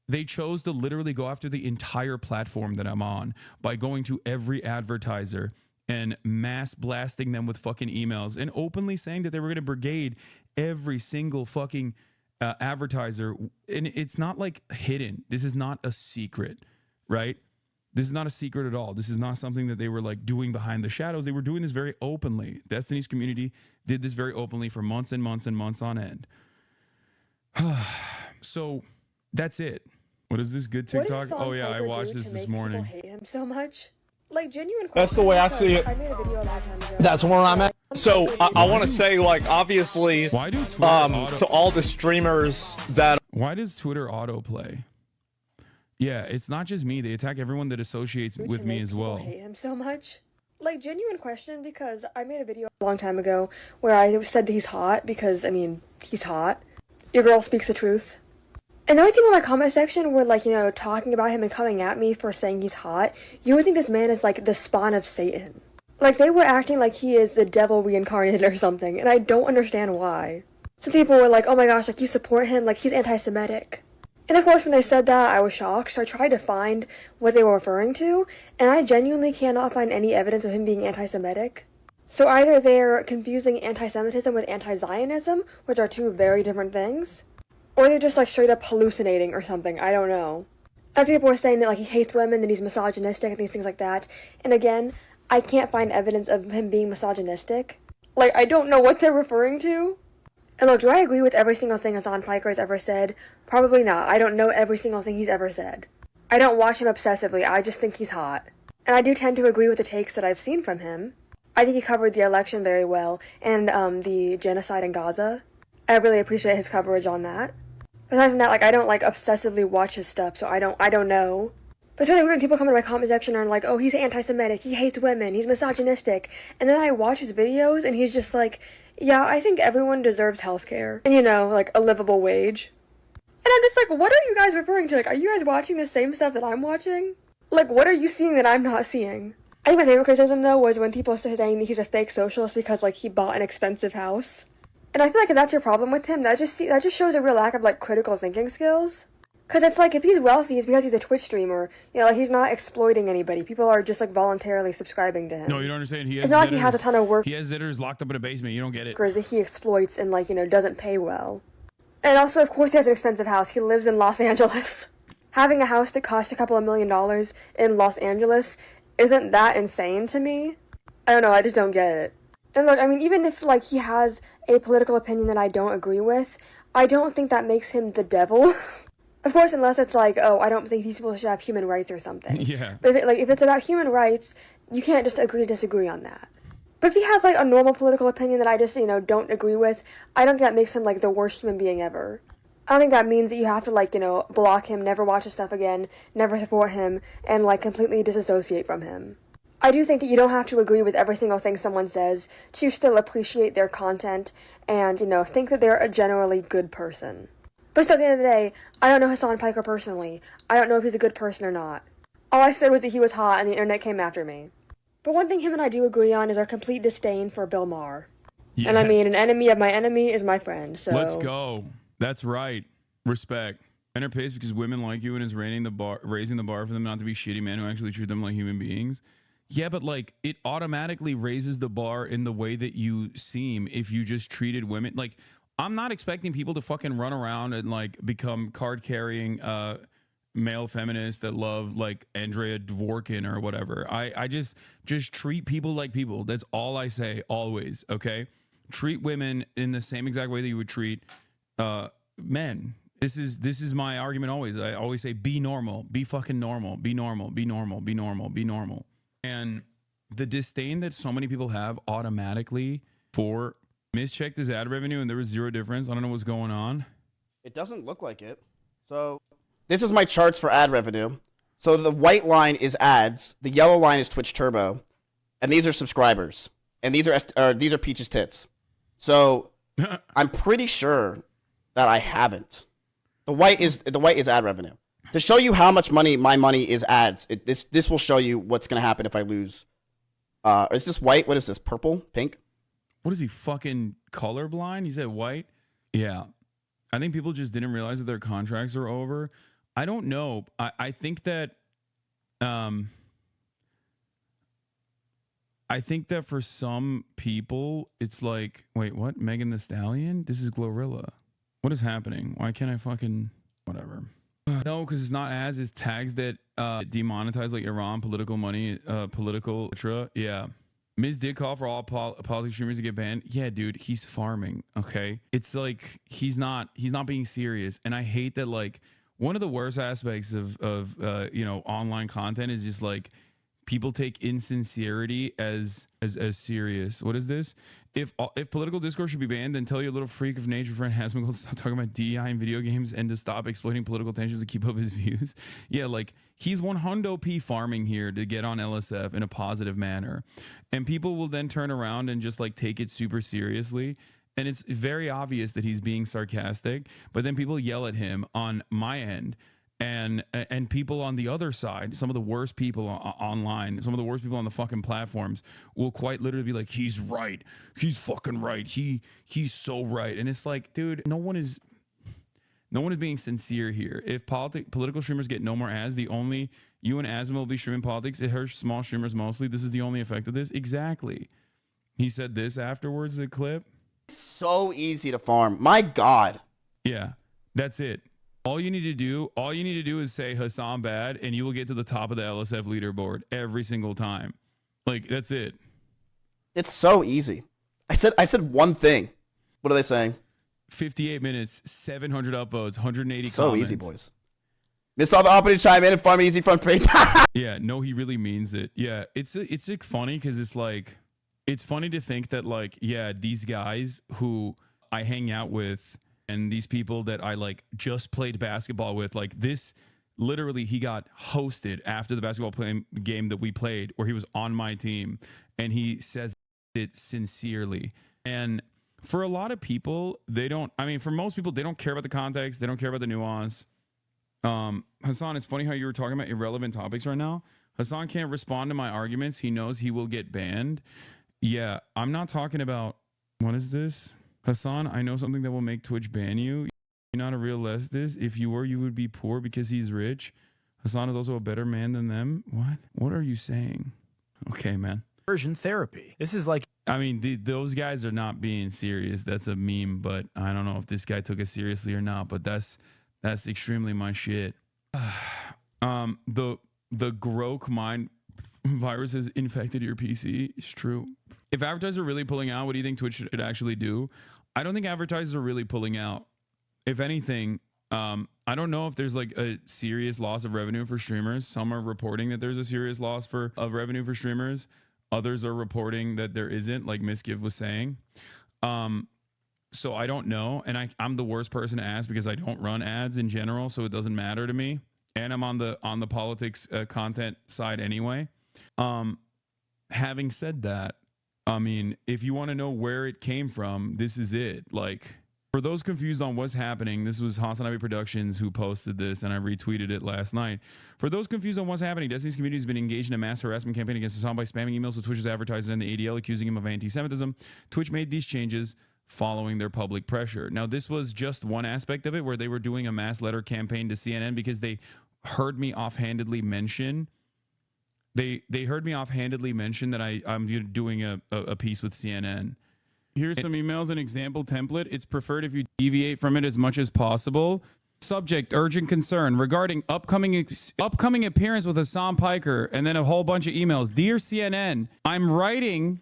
they chose to literally go after the entire platform that I'm on by going to every advertiser and mass blasting them with fucking emails and openly saying that they were going to brigade every single fucking advertiser. And it's not like hidden. This is not a secret, right? This is not a secret at all. This is not something that they were like doing behind the shadows. They were doing this very openly. Destiny's community did this very openly for months and months and months on end. So that's it. What is this good TikTok? Oh yeah, I watched this morning. Hate him so much. Like, genuine. That's the way I see it. I made a video a long time ago. That's where I'm at. So I want to say, like, obviously, why do Twitter to all the streamers that. Why does Twitter autoplay? Yeah, it's not just me. They attack everyone that associates with me as well. Hate him so much. Like, genuine question, because I made a video a long time ago where I said that he's hot because, I mean, he's hot. Your girl speaks the truth. And the only thing in my comment section were, like, you know, talking about him and coming at me for saying he's hot, you would think this man is, like, the spawn of Satan. Like, they were acting like he is the devil reincarnated or something, and I don't understand why. Some people were like, oh my gosh, like, you support him, like, he's anti-Semitic. And of course, when they said that, I was shocked, so I tried to find what they were referring to, and I genuinely cannot find any evidence of him being anti-Semitic. So either they're confusing anti-Semitism with anti-Zionism, which are two very different things, or they're just, like, straight up hallucinating or something, I don't know. Other people were saying that, like, he hates women, that he's misogynistic, and these things like that, and again, I can't find evidence of him being misogynistic. Like, I don't know what they're referring to. And look, do I agree with every single thing Hassan Piker has ever said? Probably not. I don't know every single thing he's ever said. I don't watch him obsessively, I just think he's hot. And I do tend to agree with the takes that I've seen from him. I think he covered the election very well, and the genocide in Gaza. I really appreciate his coverage on that. Aside from that, like, I don't, like, obsessively watch his stuff, so I don't know. But it's really weird when people come into my comment section and are like, oh, he's anti-Semitic, he hates women, he's misogynistic. And then I watch his videos and he's just like, yeah, I think everyone deserves healthcare. And, you know, like, a livable wage. And I'm just like, what are you guys referring to? Like, are you guys watching the same stuff that I'm watching? Like, what are you seeing that I'm not seeing? I think my favorite criticism, though, was when people started saying that he's a fake socialist because, like, he bought an expensive house. And I feel like if that's your problem with him, that just shows a real lack of, like, critical thinking skills. Because it's like, if he's wealthy, it's because he's a Twitch streamer. You know, like, he's not exploiting anybody. People are just, like, voluntarily subscribing to him. No, you don't understand. It's not like he has a ton of work. He has zitters locked up in a basement. You don't get it. That he exploits and, like, you know, doesn't pay well. And also, of course, he has an expensive house. He lives in Los Angeles. Having a house that costs a couple of $1 million in Los Angeles isn't that insane to me. I don't know, I just don't get it. And look, I mean, even if, like, he has a political opinion that I don't agree with, I don't think that makes him the devil. Of course, unless it's like, oh, I don't think these people should have human rights or something. Yeah. But if it's about human rights, you can't just agree to disagree on that. But if he has, like, a normal political opinion that I just, you know, don't agree with, I don't think that makes him, like, the worst human being ever. I don't think that means that you have to, like, you know, block him, never watch his stuff again, never support him, and, like, completely disassociate from him. I do think that you don't have to agree with every single thing someone says to still appreciate their content and, you know, think that they're a generally good person. But still, at the end of the day, I don't know Hassan Piker personally. I don't know if he's a good person or not. All I said was that he was hot and the internet came after me. But one thing him and I do agree on is our complete disdain for Bill Maher. Yes. And I mean, an enemy of my enemy is my friend, so... Let's go. That's right. Respect. Men are pissed because women like you and is raising the bar for them not to be shitty men who actually treat them like human beings. Yeah, but, like, it automatically raises the bar in the way that you seem if you just treated women... Like, I'm not expecting people to fucking run around and, like, become card-carrying male feminists that love, like, Andrea Dworkin or whatever. I just treat people like people. That's all I say always, okay? Treat women in the same exact way that you would treat men. This is my argument always. I always say be normal. Be fucking normal. Be normal. Be normal. Be normal. Be normal. And the disdain that so many people have automatically for... Mischecked his ad revenue and there was zero difference. I don't know what's going on. It doesn't look like it. So this is my charts for ad revenue. So the white line is ads, the yellow line is Twitch Turbo, and these are subscribers, and these are Peach's tits. So I'm pretty sure that I haven't. The white is ad revenue. To show you how much money my money is ads. This will show you what's gonna happen if I lose. Is this white? What is this? Purple? Pink? What is he, fucking colorblind? He said white? Yeah. I think people just didn't realize that their contracts are over. I don't know. I think that for some people, it's like, wait, what? Megan Thee Stallion? This is Glorilla. What is happening? Why can't I fucking... Whatever. No, because it's not ads. It's tags that demonetize, like Iran, political money, political, etc. Yeah. Miz did call for all politics streamers to get banned. Yeah, dude, he's farming. Okay, it's like he's not being serious, and I hate that. Like, one of the worst aspects of you know, online content is just like people take insincerity as serious. What is this? If political discourse should be banned, then tell your little freak of nature friend Hasanabi to stop talking about DEI in video games and to stop exploiting political tensions to keep up his views. Yeah, like, he's 100p farming here to get on LSF in a positive manner. And people will then turn around and just, like, take it super seriously. And it's very obvious that he's being sarcastic. But then people yell at him on my end. And people on the other side, some of the worst people online, some of the worst people on the fucking platforms will quite literally be like, he's right. He's fucking right. He's so right. And it's like, dude, no one is being sincere here. If political streamers get no more ads, the only you and Asma will be streaming politics. It hurts small streamers mostly. This is the only effect of this. Exactly. He said this afterwards, the clip. So easy to farm. My God. Yeah, that's it. All you need to do is say Hassan bad, and you will get to the top of the LSF leaderboard every single time. Like, that's it. It's so easy. I said one thing. What are they saying? 58 minutes, 700 upvotes, 180 so comments. Easy, boys. Miss all the opportunity to chime in and farm easy front page. Yeah, no, he really means it. Yeah, it's like funny because it's like, it's funny to think that like, yeah, these guys who I hang out with and these people that I like just played basketball with, like this, literally he got hosted after the basketball game that we played where he was on my team, and he says it sincerely. And for a lot of people, for most people, they don't care about the context. They don't care about the nuance. Hassan, it's funny how you were talking about irrelevant topics right now. Hassan can't respond to my arguments. He knows he will get banned. Yeah, I'm not talking about, what is this? Hassan, I know something that will make Twitch ban you. You're not a real leftist. If you were, you would be poor because he's rich. Hassan is also a better man than them. What? What are you saying? Okay, man. Version therapy. This is like, I mean, those guys are not being serious. That's a meme, but I don't know if this guy took it seriously or not, but that's extremely my shit. The Grok mind virus has infected your PC. It's true. If advertisers are really pulling out, what do you think Twitch should actually do? I don't think advertisers are really pulling out. If anything, I don't know if there's like a serious loss of revenue for streamers. Some are reporting that there's a serious loss of revenue for streamers. Others are reporting that there isn't, like Miskiv was saying. So I don't know. And I'm the worst person to ask because I don't run ads in general, so it doesn't matter to me. And I'm on the politics content side anyway. Having said that, I mean, if you want to know where it came from, this is it. Like, for those confused on what's happening, this was Hasanabi Productions who posted this, and I retweeted it last night. For those confused on what's happening, Destiny's community has been engaged in a mass harassment campaign against Hassan by spamming emails with Twitch's advertisers and the ADL, accusing him of anti-Semitism. Twitch made these changes following their public pressure. Now, this was just one aspect of it, where they were doing a mass letter campaign to CNN because they heard me offhandedly mention They heard me offhandedly mention that I'm doing a piece with CNN. Here's some emails, an example template. It's preferred if you deviate from it as much as possible. Subject, urgent concern regarding upcoming appearance with Hassan Piker, and then a whole bunch of emails. Dear CNN, I'm writing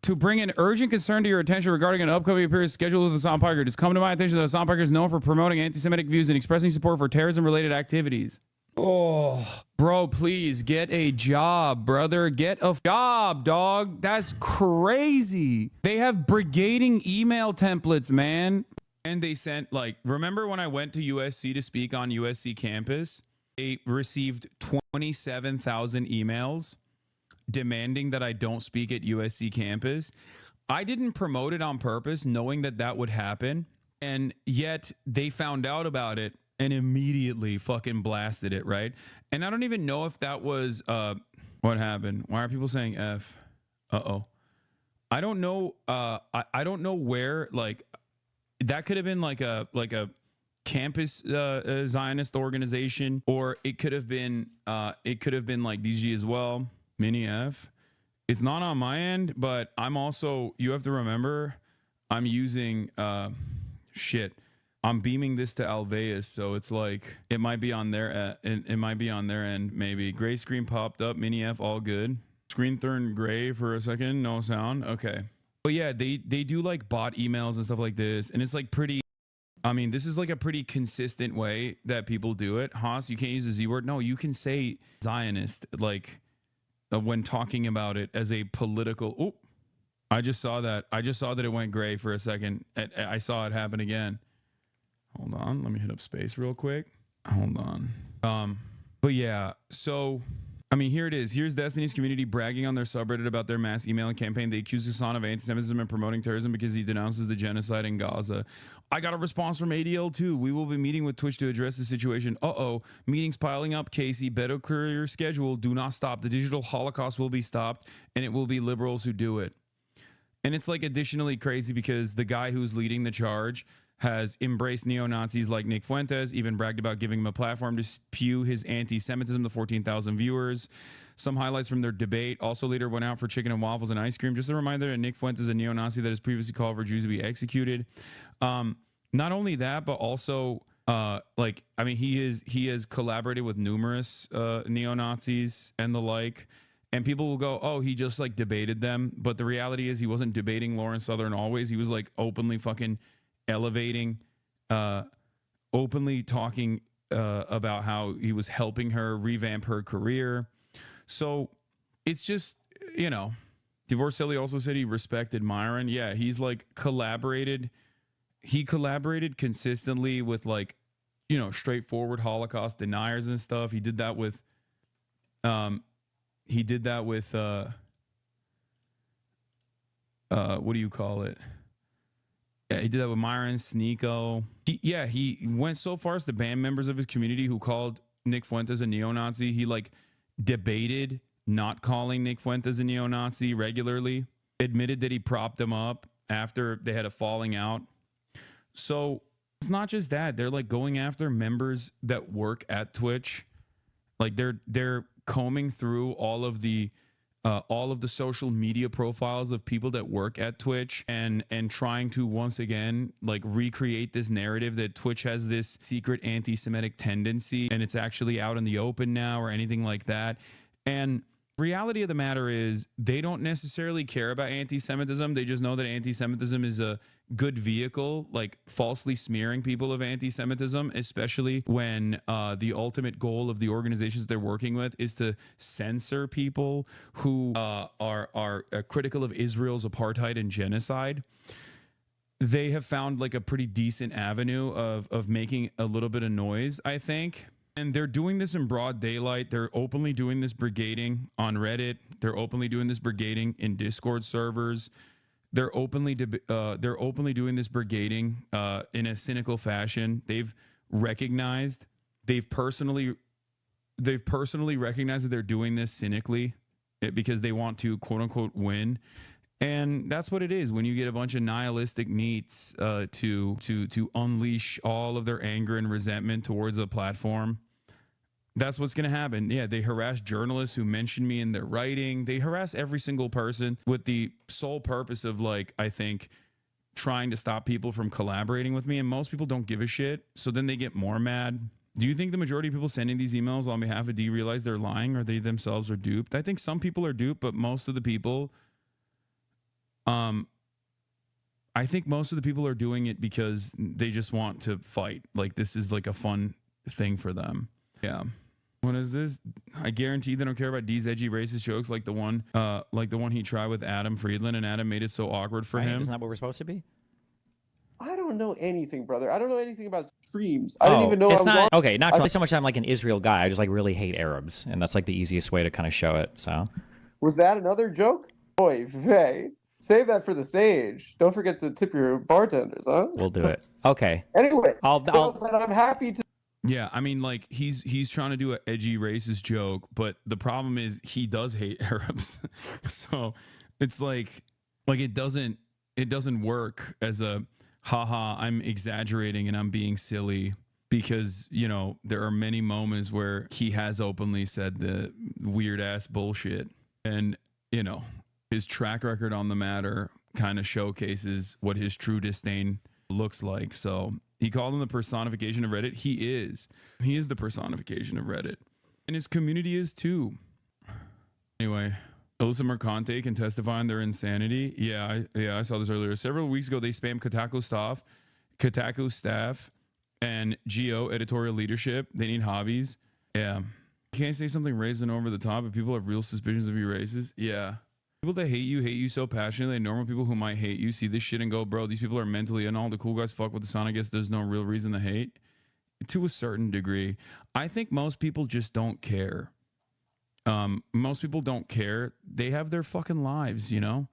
to bring an urgent concern to your attention regarding an upcoming appearance scheduled with Hassan Piker. It has come to my attention that Hassan Piker is known for promoting anti-Semitic views and expressing support for terrorism-related activities. Oh, bro, please get a job, brother. Get a job, dog. That's crazy. They have brigading email templates, man. And they sent, like, remember when I went to USC to speak on USC campus? They received 27,000 emails demanding that I don't speak at USC campus. I didn't promote it on purpose, knowing that that would happen. And yet they found out about it and immediately fucking blasted it, right? And I don't even know if that was what happened. Why are people saying F? Uh-oh. I don't know. I don't know where, like, that could have been like a campus Zionist organization, or it could have been like DG as well. Mini F. It's not on my end, but I'm also, you have to remember, I'm using I'm beaming this to Alveus, so it's like it might be on their it might be on their end, maybe. Gray screen popped up, Mini F, all good. Screen turned gray for a second, no sound. Okay. But yeah, they do like bot emails and stuff like this, and it's like pretty, I mean, this is like a pretty consistent way that people do it. Haas, you can't use the Z word. No, you can say Zionist, like when talking about it as a political. Oh, I just saw that. I just saw that it went gray for a second. I saw it happen again. Hold on, let me hit up space real quick. Hold on. But yeah, so I mean, here it is. Here's Destiny's community bragging on their subreddit about their mass emailing campaign. They accuse Hasan of anti-Semitism and promoting terrorism because he denounces the genocide in Gaza. I got a response from ADL too. We will be meeting with Twitch to address the situation. Meetings piling up. Casey, better clear your schedule. Do not stop. The digital holocaust will be stopped, and it will be liberals who do it. And it's like additionally crazy because the guy who's leading the charge has embraced neo-Nazis like Nick Fuentes, even bragged about giving him a platform to spew his anti-Semitism to 14,000 viewers. Some highlights from their debate. Also later went out for chicken and waffles and ice cream. Just a reminder that Nick Fuentes is a neo-Nazi that has previously called for Jews to be executed. Not only that, but also he has collaborated with numerous neo-Nazis and the like. And people will go, oh, he just like debated them. But the reality is he wasn't debating Lauren Southern always. He was like openly fucking elevating, openly talking about how he was helping her revamp her career. So it's just, you know, Divorcelli also said he respected Myron. Yeah, he's like collaborated. He collaborated consistently with like, you know, straightforward Holocaust deniers and stuff. He did that with, what do you call it? Yeah, he did that with Myron, Sneeko. He went so far as to ban members of his community who called Nick Fuentes a neo-Nazi. He like debated not calling Nick Fuentes a neo-Nazi regularly, admitted that he propped him up after they had a falling out. So it's not just that. They're like going after members that work at Twitch. Like they're combing through all of the social media profiles of people that work at Twitch and trying to once again like recreate this narrative that Twitch has this secret anti-Semitic tendency and it's actually out in the open now or anything like that. And reality of the matter is they don't necessarily care about anti-Semitism. They just know that anti-Semitism is a good vehicle, like falsely smearing people of anti-Semitism, especially when the ultimate goal of the organizations they're working with is to censor people who are critical of Israel's apartheid and genocide. They have found like a pretty decent avenue of making a little bit of noise, I think. And they're doing this in broad daylight. They're openly doing this brigading on Reddit. They're openly doing this brigading in Discord servers. They're openly doing this brigading in a cynical fashion. They've personally recognized that they're doing this cynically because they want to quote unquote win. And that's what it is when you get a bunch of nihilistic neets to unleash all of their anger and resentment towards a platform. That's what's going to happen. Yeah, they harass journalists who mention me in their writing. They harass every single person with the sole purpose of, like, I think, trying to stop people from collaborating with me. And most people don't give a shit. So then they get more mad. Do you think the majority of people sending these emails on behalf of D realize they're lying or they themselves are duped? I think some people are duped, but most of the people, I think most of the people are doing it because they just want to fight. Like, this is like a fun thing for them. Yeah. What is this? I guarantee they don't care about D's edgy racist jokes like the one he tried with Adam Friedland, and Adam made it so awkward for him. Isn't that what we're supposed to be? I don't know anything, brother. I don't know anything about streams. I didn't even know it's not okay. Not really so much that I'm like an Israel guy. I just like really hate Arabs, and that's like the easiest way to kind of show it. So, was that another joke? Oy vey. Save that for the stage. Don't forget to tip your bartenders, huh? We'll do it. Okay. Anyway, but I'm happy to. Yeah, I mean, like he's trying to do an edgy racist joke, but the problem is he does hate Arabs, so it's like it doesn't work as a haha. I'm exaggerating and I'm being silly because there are many moments where he has openly said the weird ass bullshit, and his track record on the matter kind of showcases what his true disdain looks like. So. He called him the personification of Reddit. He is the personification of Reddit. And his community is too. Anyway, Alyssa Mercante can testify on their insanity. Yeah, I saw this earlier. Several weeks ago, they spammed Kotaku staff, and Geo editorial leadership. They need hobbies. Yeah. You can't say something racist and over the top if people have real suspicions of you racist. Yeah. People that hate you so passionately, and normal people who might hate you see this shit and go, bro, these people are mentally, and all the cool guys fuck with the sun. I guess there's no real reason to hate. To a certain degree. I think most people just don't care. Most people don't care. They have their fucking lives, you know?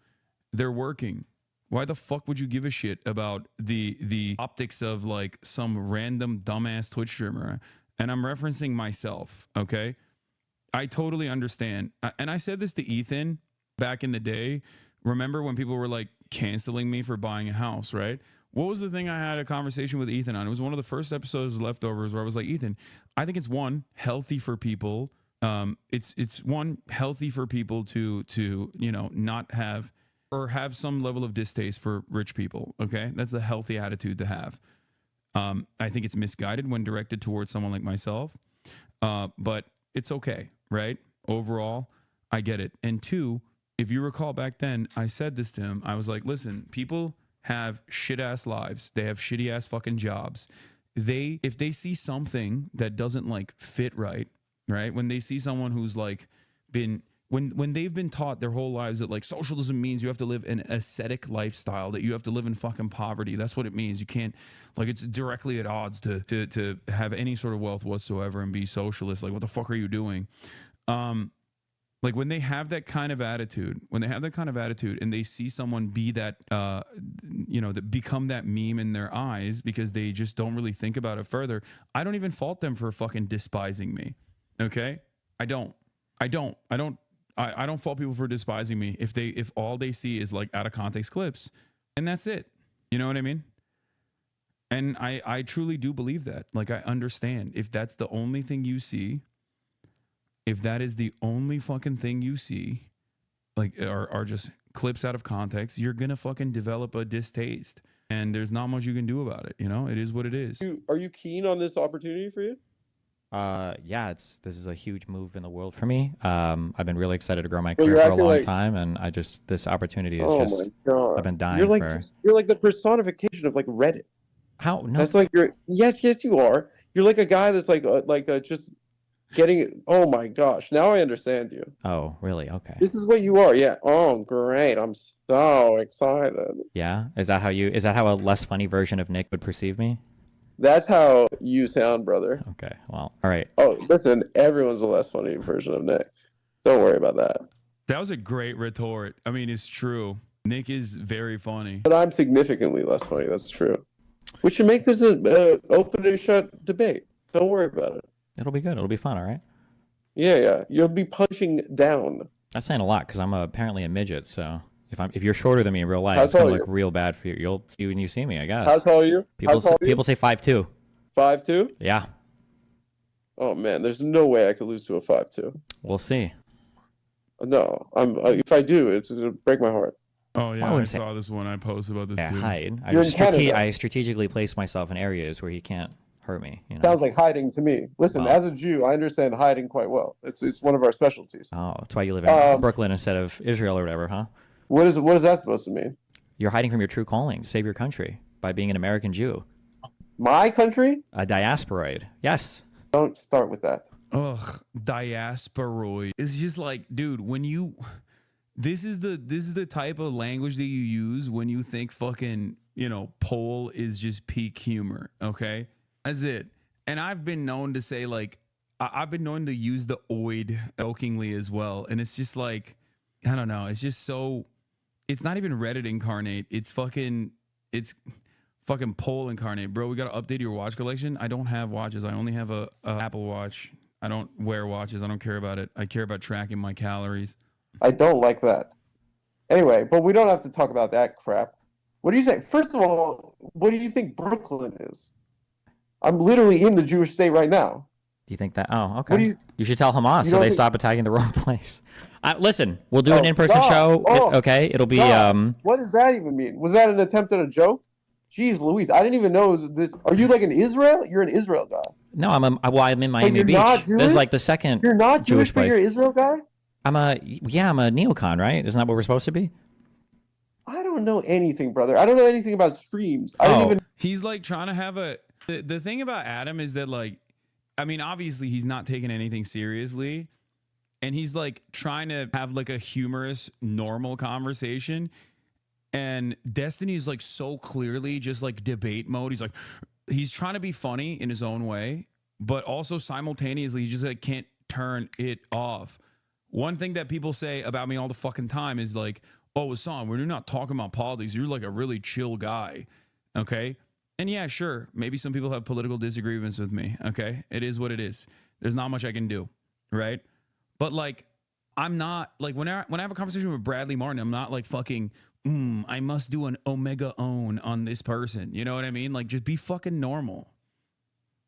They're working. Why the fuck would you give a shit about the optics of like some random dumbass Twitch streamer? And I'm referencing myself, okay? I totally understand. And I said this to Ethan back in the day. Remember when people were like canceling me for buying a house, right? What was the thing I had a conversation with Ethan on? It was one of the first episodes of Leftovers where I was like, Ethan, I think it's one, healthy for people. It's one, healthy for people to you know, not have or have some level of distaste for rich people, okay? That's a healthy attitude to have. I think it's misguided when directed towards someone like myself, but it's okay, right? Overall, I get it. And two, if you recall back then, I said this to him. I was like, listen, people have shit-ass lives. They have shitty-ass fucking jobs. If they see something that doesn't like fit right, when they see someone who's like been... When they've been taught their whole lives that like socialism means you have to live an ascetic lifestyle, that you have to live in fucking poverty. That's what it means. You can't, like, it's directly at odds to have any sort of wealth whatsoever and be socialist. Like, what the fuck are you doing? Like when they have that kind of attitude, and they see someone be that, you know, that become that meme in their eyes because they just don't really think about it further. I don't even fault them for fucking despising me. Okay. I don't fault people for despising me if all they see is like out of context clips, and that's it. You know what I mean? And I truly do believe that. Like, I understand if that's the only thing you see, if that is the only fucking thing you see, like are just clips out of context, you're gonna fucking develop a distaste, and there's not much you can do about it. You know, it is what it is. Are you keen on this opportunity for you? Yeah, this is a huge move in the world for me. I've been really excited to grow my career for a long time, and this opportunity is my God. I've been dying You're like the personification of like Reddit. How? No. That's like yes, you are. You're like a guy that's just getting, oh my gosh, now I understand you. Oh, really? Okay. This is what you are, yeah. Oh, great. I'm so excited. Yeah? Is that how a less funny version of Nick would perceive me? That's how you sound, brother. Okay, well, all right. Oh, listen, everyone's a less funny version of Nick. Don't worry about that. That was a great retort. I mean, it's true. Nick is very funny. But I'm significantly less funny, that's true. We should make this an open and shut debate. Don't worry about it. It'll be good. It'll be fun, all right? Yeah. You'll be punching down. That's saying a lot, because I'm apparently a midget, so if you're shorter than me in real life, it's gonna look real bad for you. You'll see when you see me, I guess. How tall are you? People say 5'2". 5'2"? Yeah. Oh man, there's no way I could lose to a 5'2". We'll see. No, if I do, it's gonna break my heart. Oh yeah, I saw this one. I posted about this too. Hide. I strategically place myself in areas where he can't hurt me. You know? Sounds like hiding to me. Listen, as a Jew, I understand hiding quite well. It's one of our specialties. Oh, that's why you live in Brooklyn instead of Israel or whatever, huh? What is that supposed to mean? You're hiding from your true calling to save your country by being an American Jew. My country? A diasporoid. Yes. Don't start with that. Ugh, diasporoid. It's just like, dude, when you... This is the type of language that you use when you think fucking, you know, Pole is just peak humor, okay? That's it. And I've been known to say, like, I've been known to use the oid jokingly as well. And it's just like, I don't know. It's just so... It's not even Reddit incarnate. It's fucking Pole incarnate. Bro, we got to update your watch collection. I don't have watches. I only have a Apple Watch. I don't wear watches. I don't care about it. I care about tracking my calories. I don't like that. Anyway, but we don't have to talk about that crap. What do you say? First of all, what do you think Brooklyn is? I'm literally in the Jewish state right now. Do you think that? Oh, okay. You should tell Hamas so they stop attacking the wrong place. Listen, we'll do an in-person show. Okay, it'll be. What does that even mean? Was that an attempt at a joke? Jeez Louise, I didn't even know it was this. Are you like in Israel? You're an Israel guy. No, I'm in Miami Beach. This is like the second. You're not Jewish place. But you're an Israel guy. I'm a neocon, right? Isn't that what we're supposed to be? I don't know anything, brother. I don't know anything about streams. He's like trying to have a. The thing about Adam is that, like, I mean, obviously he's not taking anything seriously, and he's like trying to have like a humorous, normal conversation. And Destiny is like so clearly just like debate mode. He's trying to be funny in his own way, but also simultaneously he just like can't turn it off. One thing that people say about me all the fucking time is like, oh, Hassan, we're not talking about politics. You're like a really chill guy. Okay. And yeah, sure. Maybe some people have political disagreements with me. Okay. It is what it is. There's not much I can do. Right. But like, I'm not like when I have a conversation with Bradley Martin, I'm not like fucking, I must do an omega own on this person. You know what I mean? Like, just be fucking normal.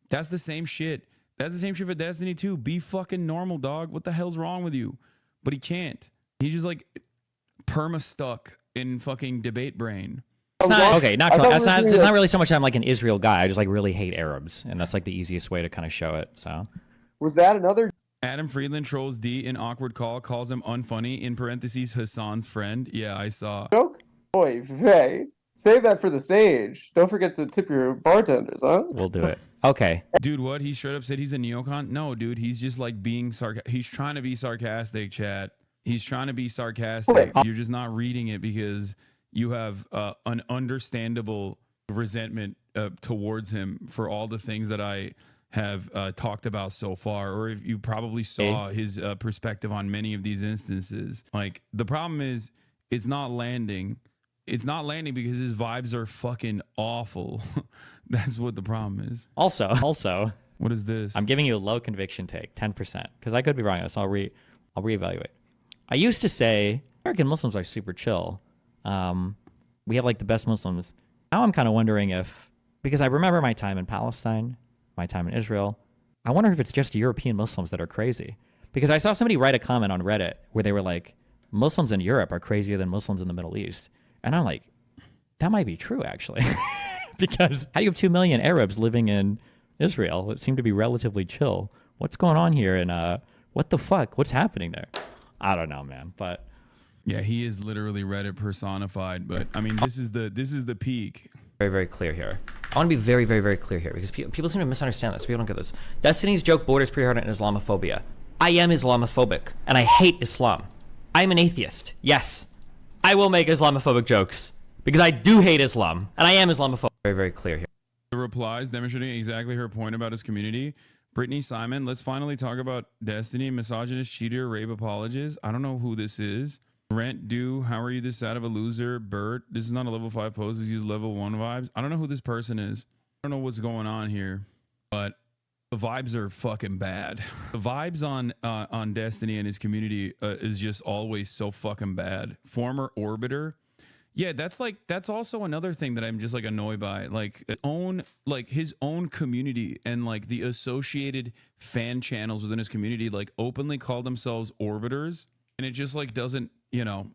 That's the same shit. That's the same shit for Destiny too. Be fucking normal, dog. What the hell's wrong with you? But he can't. He's just like perma stuck in fucking debate brain. It's not, okay, it's not really so much I'm like an Israel guy. I just like really hate Arabs, and that's like the easiest way to kind of show it. So was that another? Adam Friedland trolls D in awkward call, calls him unfunny, in parentheses Hassan's friend. Yeah, I saw. Joke? Boy, Vay. Save that for the stage. Don't forget to tip your bartenders, huh? We'll do it. Okay. Dude, what? He straight up said he's a neocon? No, dude, he's just like being he's trying to be sarcastic, chat. He's trying to be sarcastic. You're just not reading it because you have an understandable resentment towards him for all the things that I have talked about so far, or if you probably saw his perspective on many of these instances. Like, the problem is it's not landing. It's not landing because his vibes are fucking awful. That's what the problem is. Also, what is this? I'm giving you a low conviction take, 10%, because I could be wrong on this. I'll reevaluate. I used to say American Muslims are super chill. We have like the best Muslims. Now I'm kind of wondering if, because I remember my time in Palestine, my time in Israel, I wonder if it's just European Muslims that are crazy. Because I saw somebody write a comment on Reddit where they were like, Muslims in Europe are crazier than Muslims in the Middle East. And I'm like, that might be true, actually. Because how do you have 2 million Arabs living in Israel? It seemed to be relatively chill. What's going on here? And what the fuck? What's happening there? I don't know, man. But yeah, he is literally Reddit personified. But I mean, this is the peak. Very, very clear here. I want to be very, very, very clear here because people seem to misunderstand this. People don't get this. Destiny's joke borders pretty hard on Islamophobia. I am Islamophobic, and I hate Islam. I'm an atheist. Yes. I will make Islamophobic jokes because I do hate Islam, and I am Islamophobic. Very, very clear here. The replies demonstrating exactly her point about his community. Brittany Simon, let's finally talk about Destiny, misogynist, cheater, rape apologist. I don't know who this is. Rent due, how are you this sad of a loser? Bert, this is not a level 5 post, this is level 1 vibes. I don't know who this person is. I don't know what's going on here, but the vibes are fucking bad. The vibes on Destiny and his community is just always so fucking bad. Former Orbiter. Yeah, that's also another thing that I'm just like annoyed by. Like his own community and like the associated fan channels within his community like openly call themselves Orbiters, and it just like doesn't, you know,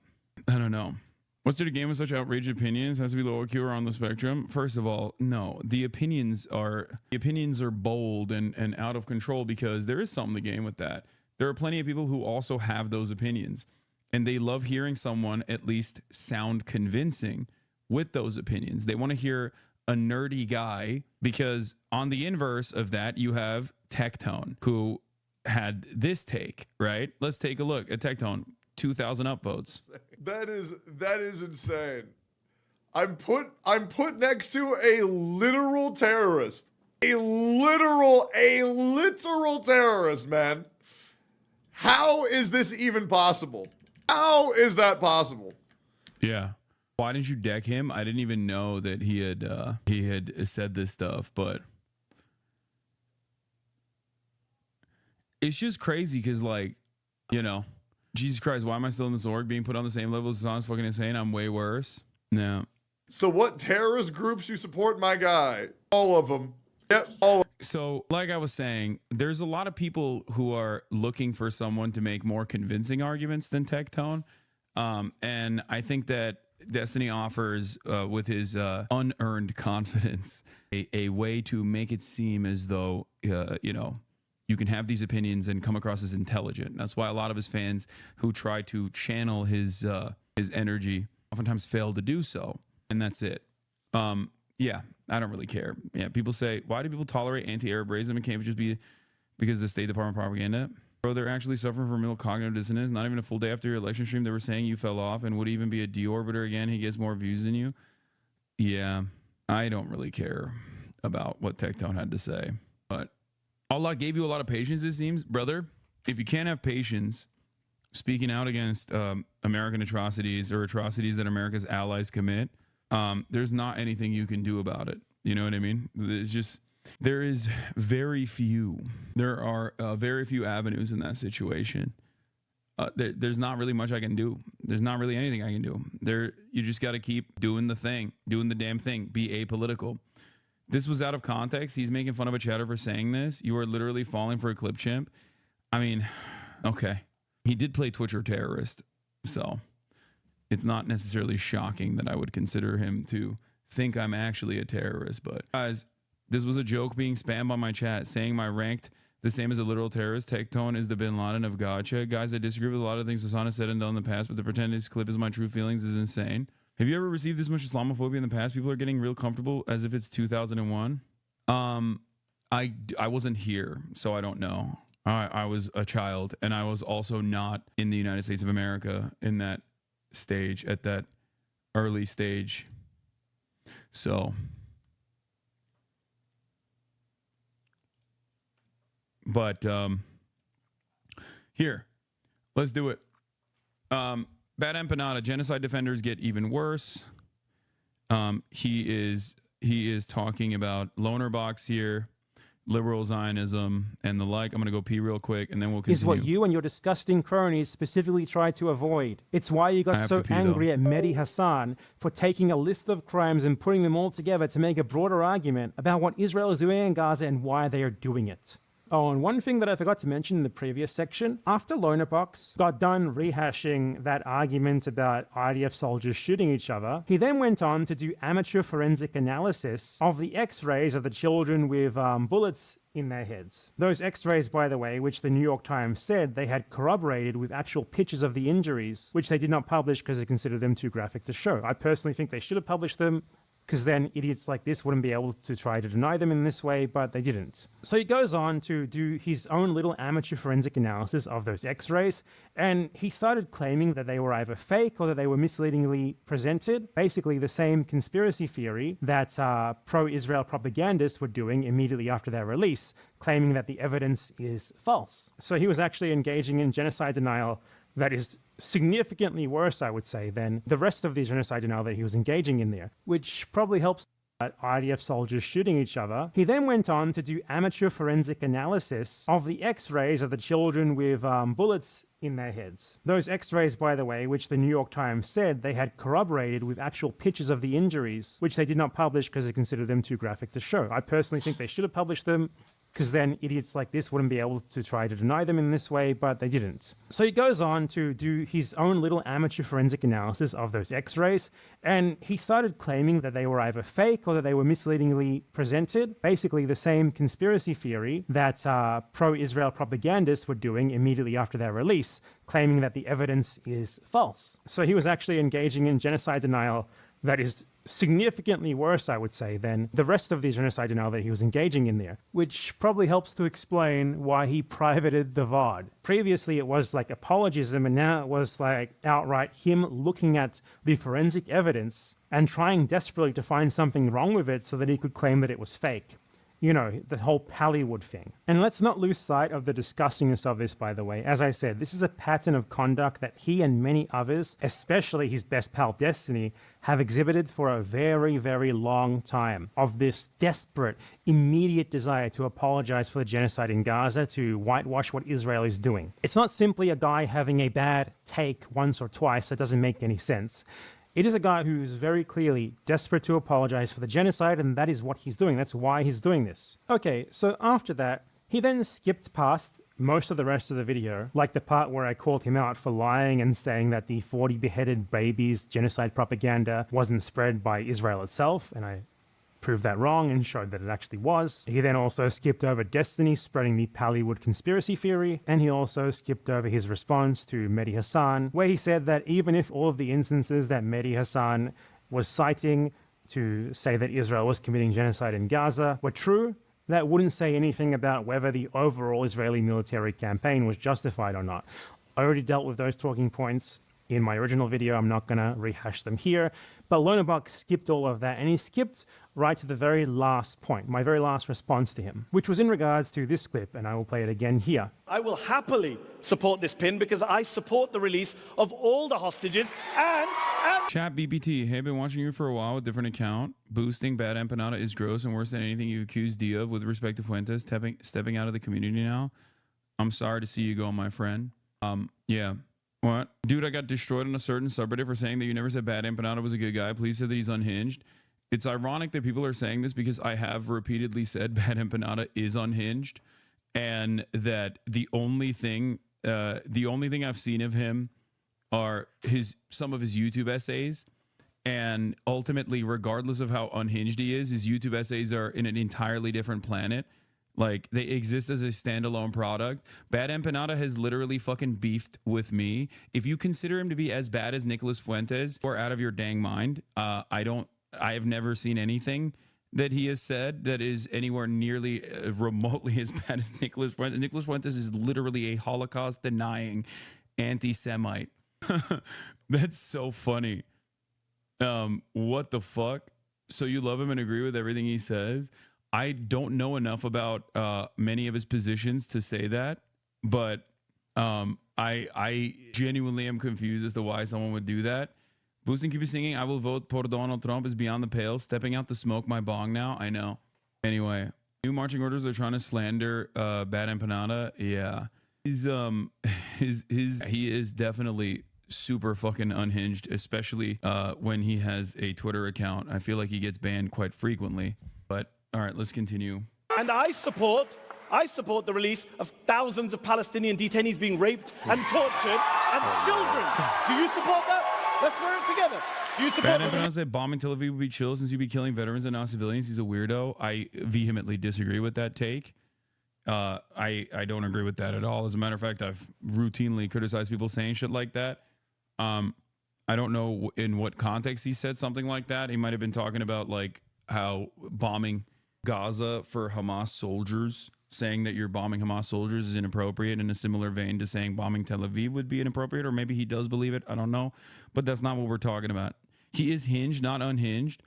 I don't know. What's there to game with such outrageous opinions? Has to be low IQ or on the spectrum? First of all, no. The opinions are bold and out of control because there is something to game with that. There are plenty of people who also have those opinions, and they love hearing someone at least sound convincing with those opinions. They want to hear a nerdy guy because on the inverse of that, you have Tectone, who had this take, right? Let's take a look at Tectone. 2,000 upvotes. That is insane. I'm put next to a literal terrorist. A literal terrorist, man. How is this even possible? How is that possible? Yeah. Why didn't you deck him? I didn't even know that he had said this stuff, but it's just crazy because, like, you know, Jesus Christ, why am I still in this org being put on the same level as Hassan's fucking insane? I'm way worse. No. So what terrorist groups you support, my guy? All of them. Yep, all of them. So, like I was saying, there's a lot of people who are looking for someone to make more convincing arguments than Tectone. And I think that Destiny offers, with his unearned confidence, a way to make it seem as though, you know, you can have these opinions and come across as intelligent. That's why a lot of his fans who try to channel his energy oftentimes fail to do so. And that's it. Yeah, I don't really care. Yeah, people say, why do people tolerate anti-Arab racism? It can't just be because of the State Department propaganda. Bro, they're actually suffering from mental cognitive dissonance. Not even a full day after your election stream, they were saying you fell off and would even be a deorbiter again. He gets more views than you. Yeah, I don't really care about what Tectone had to say. But Allah gave you a lot of patience, it seems. Brother, if you can't have patience, speaking out against American atrocities or atrocities that America's allies commit, there's not anything you can do about it. You know what I mean? There is very few. There are very few avenues in that situation. There's not really much I can do. There's not really anything I can do. You just got to keep doing the thing, doing the damn thing. Be apolitical. This was out of context. He's making fun of a chatter for saying this. You are literally falling for a clip chimp. I mean, okay. He did play Twitcher terrorist, so it's not necessarily shocking that I would consider him to think I'm actually a terrorist. But guys, this was a joke being spammed on my chat, saying my ranked the same as a literal terrorist. Tectone is the bin Laden of gotcha. Guys, I disagree with a lot of things Hasan has said and done in the past, but the pretend this clip is my true feelings is insane. Have you ever received this much Islamophobia in the past? People are getting real comfortable as if it's 2001. I wasn't here, so I don't know. I was a child, and I was also not in the United States of America in that stage, at that early stage. So, but here, let's do it. Bad Empanada, genocide defenders get even worse. He is talking about loner box here, liberal Zionism, and the like. I'm going to go pee real quick, and then we'll continue. Is what you and your disgusting cronies specifically tried to avoid. It's why you got so angry at Mehdi Hassan for taking a list of crimes and putting them all together to make a broader argument about what Israel is doing in Gaza and why they are doing it. Oh, and one thing that I forgot to mention in the previous section, after Lonerbox got done rehashing that argument about IDF soldiers shooting each other, he then went on to do amateur forensic analysis of the x-rays of the children with bullets in their heads. Those x-rays, by the way, which the New York Times said they had corroborated with actual pictures of the injuries, which they did not publish because they considered them too graphic to show. I personally think they should have published them, because then idiots like this wouldn't be able to try to deny them in this way, but they didn't. So he goes on to do his own little amateur forensic analysis of those x-rays, and he started claiming that they were either fake or that they were misleadingly presented, basically the same conspiracy theory that pro-Israel propagandists were doing immediately after their release, claiming that the evidence is false. So he was actually engaging in genocide denial that is significantly worse, I would say, than the rest of the genocide denial that he was engaging in there, which probably helps IDF soldiers shooting each other. He then went on to do amateur forensic analysis of the x-rays of the children with bullets in their heads. Those x-rays, by the way, which the New York Times said they had corroborated with actual pictures of the injuries, which they did not publish because they considered them too graphic to show. I personally think they should have published them, because then idiots like this wouldn't be able to try to deny them in this way, but they didn't. So he goes on to do his own little amateur forensic analysis of those x-rays, and he started claiming that they were either fake or that they were misleadingly presented, basically the same conspiracy theory that pro-Israel propagandists were doing immediately after their release, claiming that the evidence is false. So he was actually engaging in genocide denial that is significantly worse, I would say, than the rest of the genocide denial that he was engaging in there, which probably helps to explain why he privated the VOD. Previously, it was like apologism, and now it was like outright him looking at the forensic evidence and trying desperately to find something wrong with it so that he could claim that it was fake. You know, the whole Pallywood thing. And let's not lose sight of the disgustingness of this, by the way. As I said, this is a pattern of conduct that he and many others, especially his best pal Destiny, have exhibited for a very, very long time, of this desperate, immediate desire to apologize for the genocide in Gaza, to whitewash what Israel is doing. It's not simply a guy having a bad take once or twice that doesn't make any sense. It is a guy who is very clearly desperate to apologize for the genocide, and that is what he's doing. That's why he's doing this. Okay, so after that, he then skipped past most of the rest of the video, like the part where I called him out for lying and saying that the 40 beheaded babies genocide propaganda wasn't spread by Israel itself, and I proved that wrong and showed that it actually was. He then also skipped over Destiny spreading the Pallywood conspiracy theory, and he also skipped over his response to Mehdi Hassan, where he said that even if all of the instances that Mehdi Hassan was citing to say that Israel was committing genocide in Gaza were true, that wouldn't say anything about whether the overall Israeli military campaign was justified or not. I already dealt with those talking points in my original video. I'm not going to rehash them here. But Lonerbuck skipped all of that, and he skipped right to the very last point, my very last response to him, which was in regards to this clip, and I will play it again here. I will happily support this pin because I support the release of all the hostages and Chat BBT, hey, been watching you for a while with different account. Boosting bad empanada is gross and worse than anything you accused Dia of with respect to Fuentes stepping out of the community now. I'm sorry to see you go, my friend. Yeah. What? Dude, I got destroyed on a certain subreddit for saying that you never said bad empanada was a good guy. Please say that he's unhinged. It's ironic that people are saying this because I have repeatedly said bad empanada is unhinged, and that the only thing I've seen of him are some of his YouTube essays, and ultimately, regardless of how unhinged he is, his YouTube essays are in an entirely different planet. Like, they exist as a standalone product. Bad Empanada has literally fucking beefed with me. If you consider him to be as bad as Nicholas Fuentes, or out of your dang mind. I have never seen anything that he has said that is anywhere nearly remotely as bad as Nicholas Fuentes. Nicholas Fuentes is literally a Holocaust-denying anti-Semite. That's so funny. What the fuck? So you love him and agree with everything he says? I don't know enough about many of his positions to say that, but I genuinely am confused as to why someone would do that. Boosting keep singing, I will vote por Donald Trump is beyond the pale. Stepping out to smoke my bong now. I know. Anyway, new marching orders are trying to slander Bad Empanada. Yeah. He is definitely super fucking unhinged, especially when he has a Twitter account. I feel like he gets banned quite frequently. But all right, let's continue. And I support the release of thousands of Palestinian detainees being raped and tortured and children. Do you support that? Let's wear it together. Do you support Bad Empanada said bombing Tel Aviv would be chill since you'd be killing veterans and not civilians. He's a weirdo. I vehemently disagree with that take. I don't agree with that at all. As a matter of fact, I've routinely criticized people saying shit like that. I don't know in what context he said something like that. He might have been talking about like how bombing Gaza for Hamas soldiers, saying that you're bombing Hamas soldiers is inappropriate, in a similar vein to saying bombing Tel Aviv would be inappropriate, or maybe he does believe it. I don't know, but that's not what we're talking about. He is hinged, not unhinged.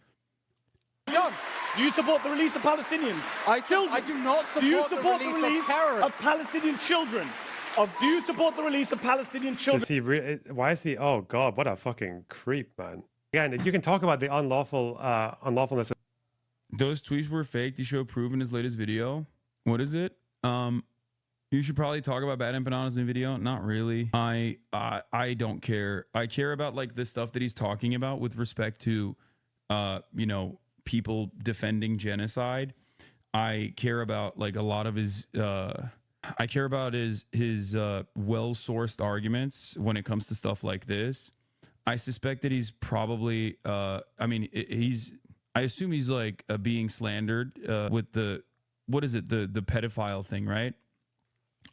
John, do you support the release of Palestinians? I do not support, the release of Palestinian children. Do you support the release of Palestinian children? Why is he? Oh God, what a fucking creep, man. Again, you can talk about the unlawfulness. Those tweets were fake. They show proof in his latest video. What is it? You should probably talk about Bad Empanadas in the video. Not really. I don't care. I care about like the stuff that he's talking about with respect to, people defending genocide. I care about like a lot of his. I care about his well-sourced arguments when it comes to stuff like this. I suspect that he's probably. I assume he's like being slandered with the. What is it? The pedophile thing, right?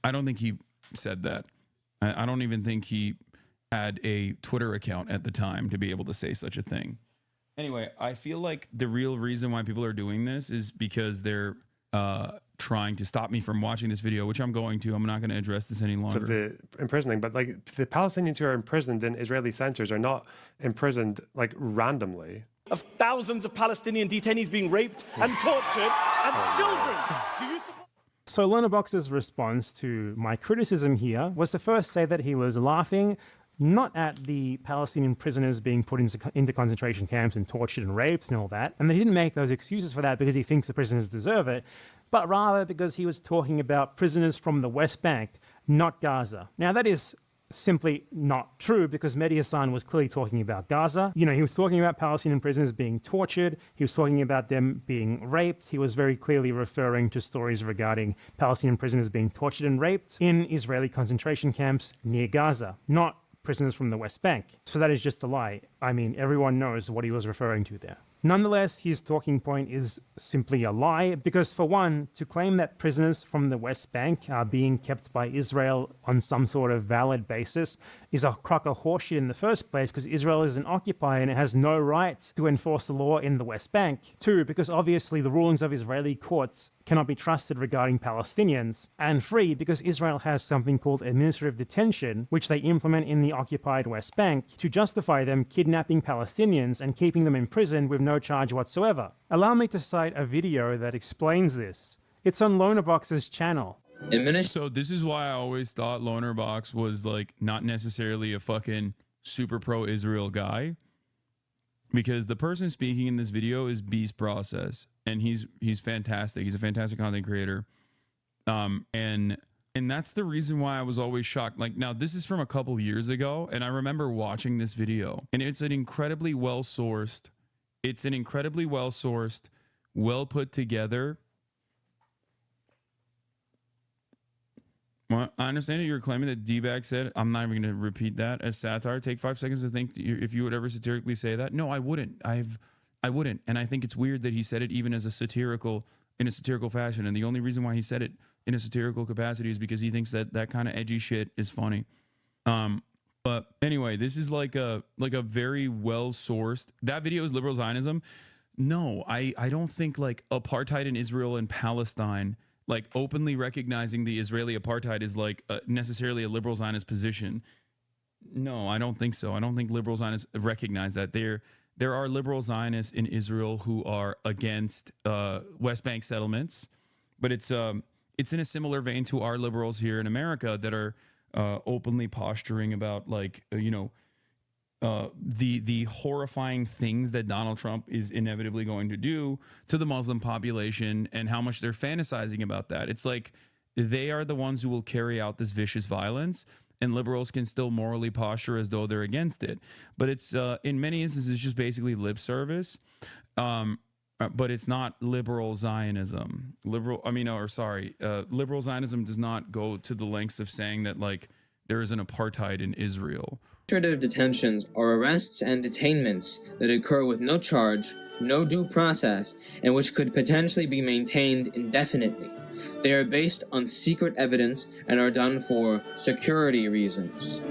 I don't think he said that. I don't even think he had a Twitter account at the time to be able to say such a thing. Anyway, I feel like the real reason why people are doing this is because they're trying to stop me from watching this video, which I'm going to. I'm not going to address this any longer. Of the imprisoning, but like the Palestinians who are imprisoned in Israeli centers are not imprisoned like randomly. Of thousands of Palestinian detainees being raped and tortured and children. Do you support? So Lonerbox's response to my criticism here was to first say that he was laughing not at the Palestinian prisoners being put into concentration camps and tortured and raped and all that, and that he didn't make those excuses for that because he thinks the prisoners deserve it, but rather because he was talking about prisoners from the West Bank, not Gaza. Now that is simply not true, because Mehdi Hassan was clearly talking about Gaza. He was talking about Palestinian prisoners being tortured. He was talking about them being raped. He was very clearly referring to stories regarding Palestinian prisoners being tortured and raped in Israeli concentration camps near Gaza, not prisoners from the West Bank. So that is just a lie. I mean, everyone knows what he was referring to there. Nonetheless, his talking point is simply a lie, because for one, to claim that prisoners from the West Bank are being kept by Israel on some sort of valid basis is a crock of horseshit in the first place because Israel is an occupier and it has no right to enforce the law in the West Bank. 2, because obviously the rulings of Israeli courts cannot be trusted regarding Palestinians. And 3, because Israel has something called administrative detention, which they implement in the occupied West Bank to justify them kidnapping Palestinians and keeping them in prison with no charge whatsoever. Allow me to cite a video that explains this. It's on Lonerbox's channel. So this is why I always thought Lonerbox was like not necessarily a fucking super pro-Israel guy, because the person speaking in this video is Beast Process, and he's fantastic. He's a fantastic content creator, and that's the reason why I was always shocked. Like, now this is from a couple years ago, and I remember watching this video, and it's an incredibly well sourced, well put together. Well, I understand that you're claiming that D-Bag said, I'm not even going to repeat that as satire. Take 5 seconds to think if you would ever satirically say that. No, I wouldn't. I wouldn't. And I think it's weird that he said it even as in a satirical fashion. And the only reason why he said it in a satirical capacity is because he thinks that that kind of edgy shit is funny. But anyway, this is like a very well sourced. That video is liberal Zionism. No, I don't think like apartheid in Israel and Palestine, like openly recognizing the Israeli apartheid is like necessarily a liberal Zionist position. No, I don't think so. I don't think liberal Zionists recognize that. There are liberal Zionists in Israel who are against West Bank settlements, but it's in a similar vein to our liberals here in America that are openly posturing about like the horrifying things that Donald Trump is inevitably going to do to the Muslim population and how much they're fantasizing about that. It's like they are the ones who will carry out this vicious violence, and liberals can still morally posture as though they're against it. But it's in many instances just basically lip service. But it's not liberal Zionism. Liberal Zionism does not go to the lengths of saying that like there is an apartheid in Israel. Administrative detentions are arrests and detainments that occur with no charge, no due process, and which could potentially be maintained indefinitely. They are based on secret evidence and are done for security reasons.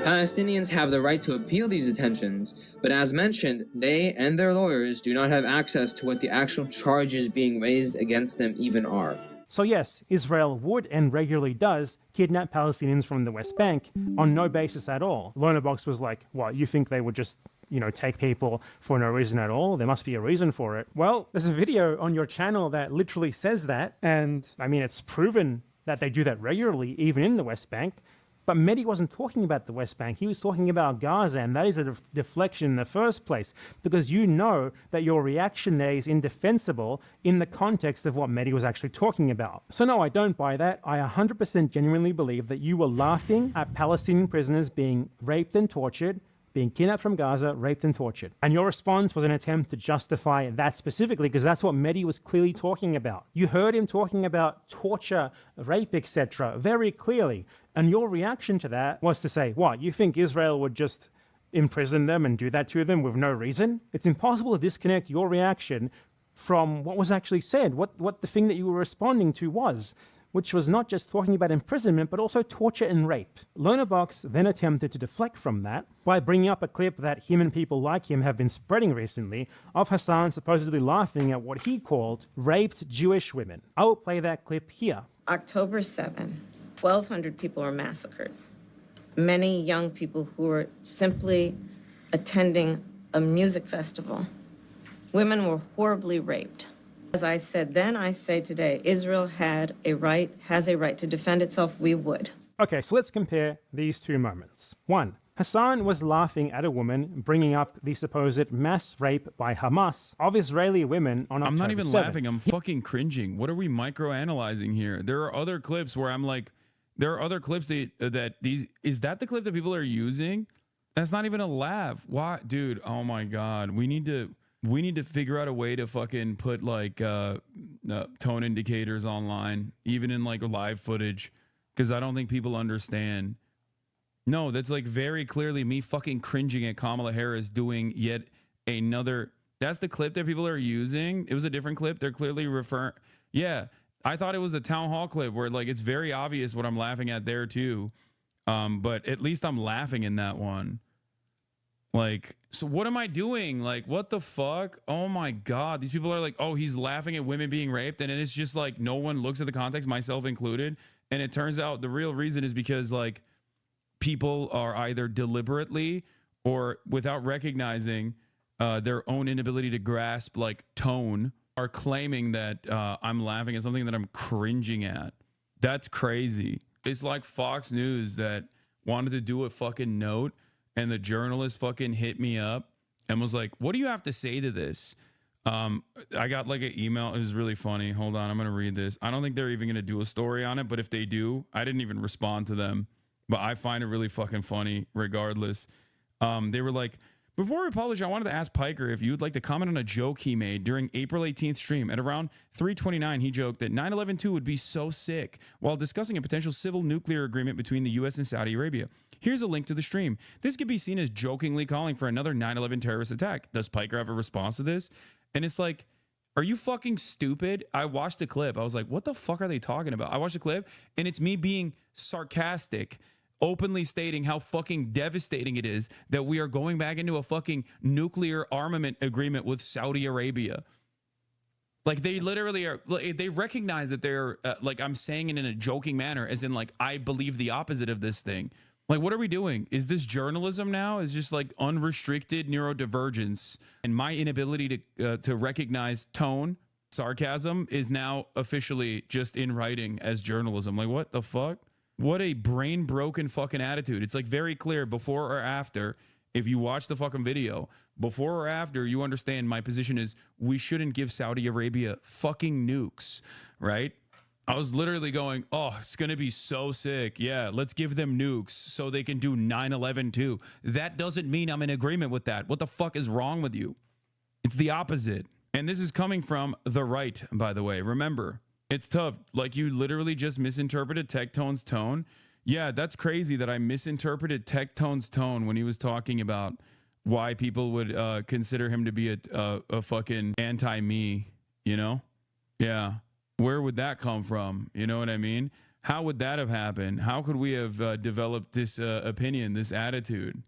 Palestinians have the right to appeal these detentions, but as mentioned, they and their lawyers do not have access to what the actual charges being raised against them even are. So yes, Israel would and regularly does kidnap Palestinians from the West Bank on no basis at all. Lonerbox was like, what, you think they would just, take people for no reason at all? There must be a reason for it. Well, there's a video on your channel that literally says that, and I mean, it's proven that they do that regularly, even in the West Bank. But Mehdi wasn't talking about the West Bank. He was talking about Gaza, and that is a deflection in the first place, because you know that your reaction there is indefensible in the context of what Mehdi was actually talking about. So no, I don't buy that. I 100% genuinely believe that you were laughing at Palestinian prisoners being raped and tortured, being kidnapped from Gaza, raped and tortured. And your response was an attempt to justify that specifically, because that's what Mehdi was clearly talking about. You heard him talking about torture, rape, etc. very clearly. And your reaction to that was to say, what, you think Israel would just imprison them and do that to them with no reason? It's impossible to disconnect your reaction from what was actually said, what the thing that you were responding to was, which was not just talking about imprisonment, but also torture and rape. Lonerbox then attempted to deflect from that by bringing up a clip that him and people like him have been spreading recently of Hassan supposedly laughing at what he called raped Jewish women. I will play that clip here. October 7, 1,200 people were massacred. Many young people who were simply attending a music festival. Women were horribly raped. As I said then, I say today, Israel has a right to defend itself. We would. Okay, so let's compare these two moments. 1. Hassan was laughing at a woman bringing up the supposed mass rape by Hamas of Israeli women on October 7th. I'm not even laughing. I'm fucking cringing. What are we microanalyzing here? There are other clips where I'm like, is that the clip that people are using? That's not even a laugh. Why, dude? Oh my God. We need to figure out a way to fucking put like tone indicators online, even in like live footage, because I don't think people understand. No, that's like very clearly me fucking cringing at Kamala Harris doing yet another. That's the clip that people are using. It was a different clip. They're clearly referring. Yeah, I thought it was a town hall clip where like it's very obvious what I'm laughing at there too. But at least I'm laughing in that one. Like, so what am I doing? Like, what the fuck? Oh my God. These people are like, oh, he's laughing at women being raped. And it's just like, no one looks at the context, myself included. And it turns out the real reason is because like people are either deliberately or without recognizing their own inability to grasp like tone are claiming that I'm laughing at something that I'm cringing at. That's crazy. It's like Fox News that wanted to do a fucking note and the journalist fucking hit me up and was like, what do you have to say to this? I got like an email. It was really funny. Hold on. I'm going to read this. I don't think they're even going to do a story on it, but if they do, I didn't even respond to them, but I find it really fucking funny regardless. They were like, before we publish, I wanted to ask Piker if you'd like to comment on a joke he made during April 18th stream. At around 3:29, he joked that 9/11/2 would be so sick while discussing a potential civil nuclear agreement between the U.S. and Saudi Arabia. Here's a link to the stream. This could be seen as jokingly calling for another 9/11 terrorist attack. Does Piker have a response to this? And it's like, are you fucking stupid? I watched the clip. I was like, what the fuck are they talking about? I watched the clip, and it's me being sarcastic, openly stating how fucking devastating it is that we are going back into a fucking nuclear armament agreement with Saudi Arabia. Like, they literally are, they recognize that they're, like, I'm saying it in a joking manner, as in, like, I believe the opposite of this thing. Like, what are we doing? Is this journalism now? Is just like unrestricted neurodivergence, and my inability to recognize tone, sarcasm is now officially just in writing as journalism? Like, what the fuck? What a brain broken fucking attitude. It's like very clear before or after. If you watch the fucking video, before or after, you understand my position is we shouldn't give Saudi Arabia fucking nukes, right? I was literally going, oh, it's going to be so sick. Yeah, let's give them nukes so they can do 9/11 too. That doesn't mean I'm in agreement with that. What the fuck is wrong with you? It's the opposite. And this is coming from the right, by the way. Remember, it's tough. Like, you literally just misinterpreted Tectone's tone. Yeah, that's crazy that I misinterpreted Tectone's tone when he was talking about why people would consider him to be a fucking anti-me, you know? Yeah. Where would that come from? You know what I mean? How would that have happened? How could we have developed this opinion, this attitude?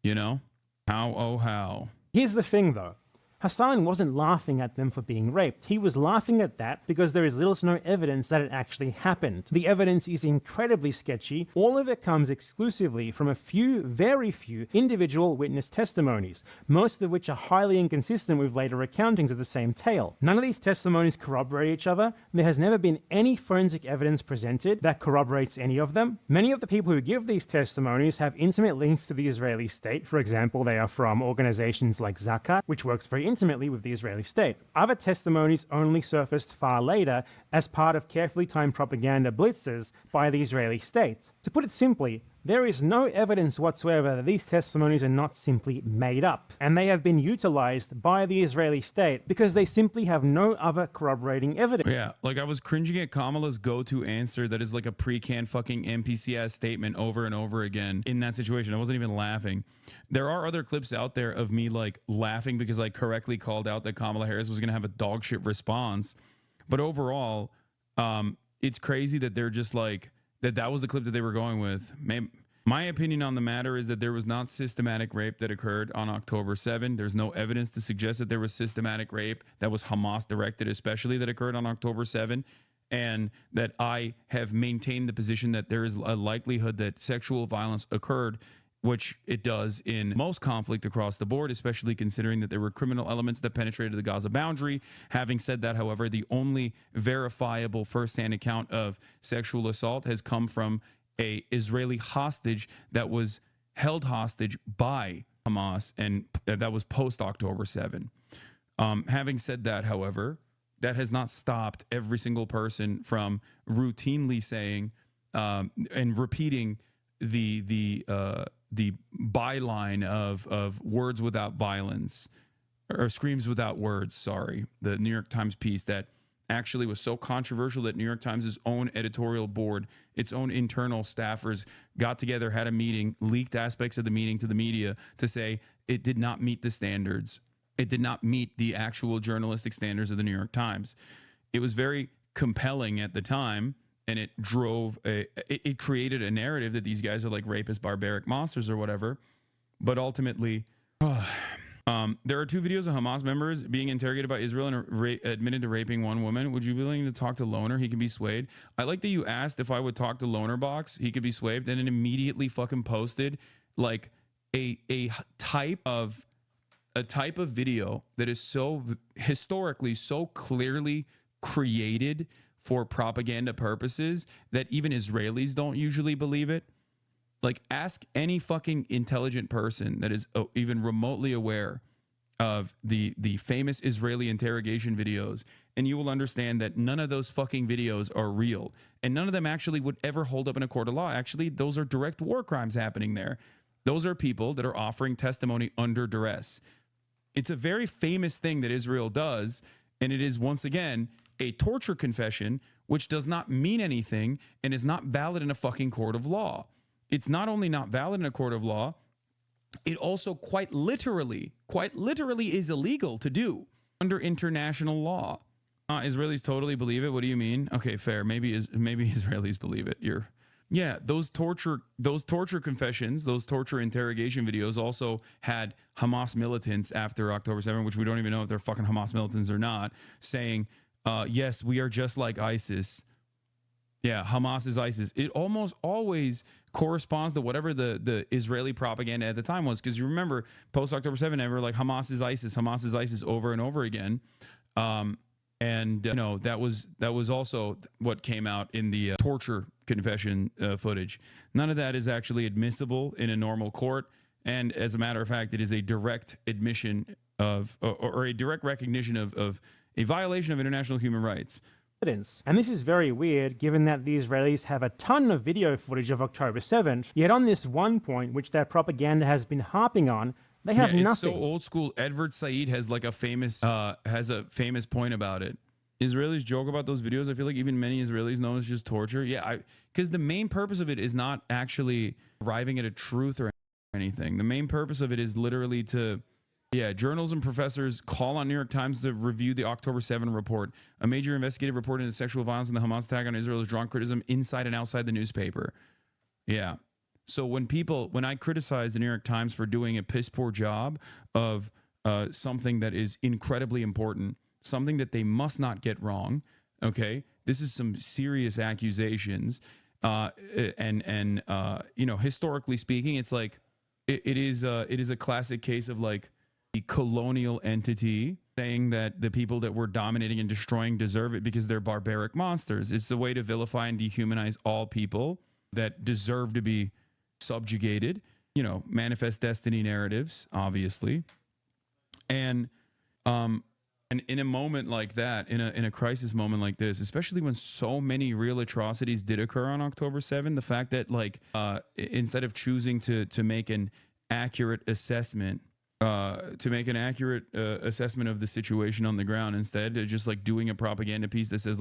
You know? How? Here's the thing, though. Hassan wasn't laughing at them for being raped. He was laughing at that because there is little to no evidence that it actually happened. The evidence is incredibly sketchy. All of it comes exclusively from a few, very few, individual witness testimonies, most of which are highly inconsistent with later accountings of the same tale. None of these testimonies corroborate each other. There has never been any forensic evidence presented that corroborates any of them. Many of the people who give these testimonies have intimate links to the Israeli state. For example, they are from organizations like Zakat, which works very intimately with the Israeli state. Other testimonies only surfaced far later as part of carefully timed propaganda blitzes by the Israeli state. To put it simply, there is no evidence whatsoever that these testimonies are not simply made up, and they have been utilized by the Israeli state because they simply have no other corroborating evidence. Yeah, like I was cringing at Kamala's go-to answer that is like a pre-canned fucking NPC-ass statement over and over again in that situation. I wasn't even laughing. There are other clips out there of me like laughing because I correctly called out that Kamala Harris was going to have a dog shit response. But overall, it's crazy that they're just like, that was the clip that they were going with. My opinion on the matter is that there was not systematic rape that occurred on October 7. There's no evidence to suggest that there was systematic rape that was Hamas directed, especially that occurred on October 7. And that I have maintained the position that there is a likelihood that sexual violence occurred, which it does in most conflict across the board, especially considering that there were criminal elements that penetrated the Gaza boundary. Having said that, however, the only verifiable firsthand account of sexual assault has come from an Israeli hostage that was held hostage by Hamas, and that was post-October 7. Having said that, however, that has not stopped every single person from routinely saying and repeating the byline of words without violence, or screams without words, sorry, the New York Times piece that actually was so controversial that New York Times' own editorial board, its own internal staffers got together, had a meeting, leaked aspects of the meeting to the media to say it did not meet the standards. It did not meet the actual journalistic standards of the New York Times. It was very compelling at the time, and it drove it created a narrative that these guys are like rapist, barbaric monsters or whatever. But ultimately, there are 2 videos of Hamas members being interrogated by Israel and admitted to raping one woman. Would you be willing to talk to Loner? He can be swayed. I like that you asked if I would talk to Loner Box. He could be swayed, and it immediately fucking posted like a type of video that is so historically so clearly created for propaganda purposes that even Israelis don't usually believe it. Like, ask any fucking intelligent person that is even remotely aware of the famous Israeli interrogation videos, and you will understand that none of those fucking videos are real, and none of them actually would ever hold up in a court of law. Actually, those are direct war crimes happening there. Those are people that are offering testimony under duress. It's a very famous thing that Israel does, and it is, once again, a torture confession, which does not mean anything and is not valid in a fucking court of law. It's not only not valid in a court of law, it also quite literally is illegal to do under international law. Israelis totally believe it. What do you mean? Okay, fair. Maybe Israelis believe it. Those torture confessions, those torture interrogation videos also had Hamas militants after October 7th, which we don't even know if they're fucking Hamas militants or not, saying, yes, we are just like ISIS. Yeah, Hamas is ISIS. It almost always corresponds to whatever the Israeli propaganda at the time was, because you remember post-October 7th, they were like, Hamas is ISIS over and over again. That was also what came out in the torture confession footage. None of that is actually admissible in a normal court, and as a matter of fact, it is a direct admission of or a direct recognition of a violation of international human rights. And this is very weird, given that the Israelis have a ton of video footage of October 7th, yet on this one point, which their propaganda has been harping on, they have nothing. It's so old school. Edward Said has like a famous point about it. Israelis joke about those videos. I feel like even many Israelis know it's just torture. Yeah, because the main purpose of it is not actually arriving at a truth or anything. The main purpose of it is literally to... Yeah, journals and professors call on New York Times to review the October 7 report. A major investigative report into sexual violence and the Hamas attack on Israel has drawn criticism inside and outside the newspaper. Yeah. So when I criticize the New York Times for doing a piss poor job of something that is incredibly important, something that they must not get wrong, okay? This is some serious accusations. Historically speaking, it's like, it is a classic case of like, the colonial entity saying that the people that we're dominating and destroying deserve it because they're barbaric monsters. It's the way to vilify and dehumanize all people that deserve to be subjugated, manifest destiny narratives, obviously. And in a moment like that, in a crisis moment like this, especially when so many real atrocities did occur on October 7th, the fact that instead of choosing to make an accurate assessment, of the situation on the ground, instead of just like doing a propaganda piece that says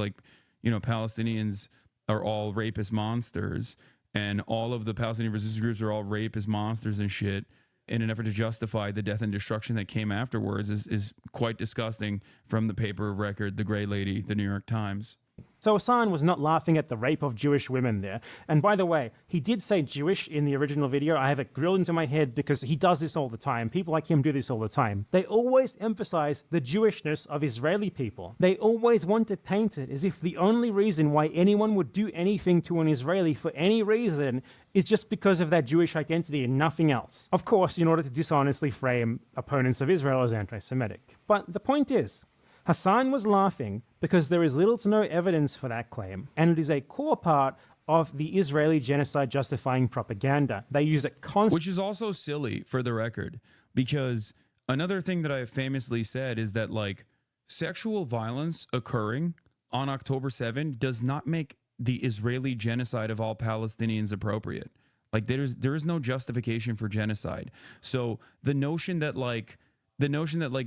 Palestinians are all rapist monsters and all of the Palestinian resistance groups are all rapist monsters and shit, in an effort to justify the death and destruction that came afterwards, is quite disgusting from the paper of record, the Grey Lady, the New York Times. So Hassan was not laughing at the rape of Jewish women there. And by the way, he did say Jewish in the original video. I have it drilled into my head because he does this all the time. People like him do this all the time. They always emphasize the Jewishness of Israeli people. They always want to paint it as if the only reason why anyone would do anything to an Israeli for any reason is just because of their Jewish identity and nothing else. Of course, in order to dishonestly frame opponents of Israel as anti-Semitic. But the point is, Hassan was laughing because there is little to no evidence for that claim, and it is a core part of the Israeli genocide justifying propaganda. They use it constantly. Which is also silly, for the record, because another thing that I have famously said is that sexual violence occurring on October 7 does not make the Israeli genocide of all Palestinians appropriate. There is no justification for genocide. So the notion that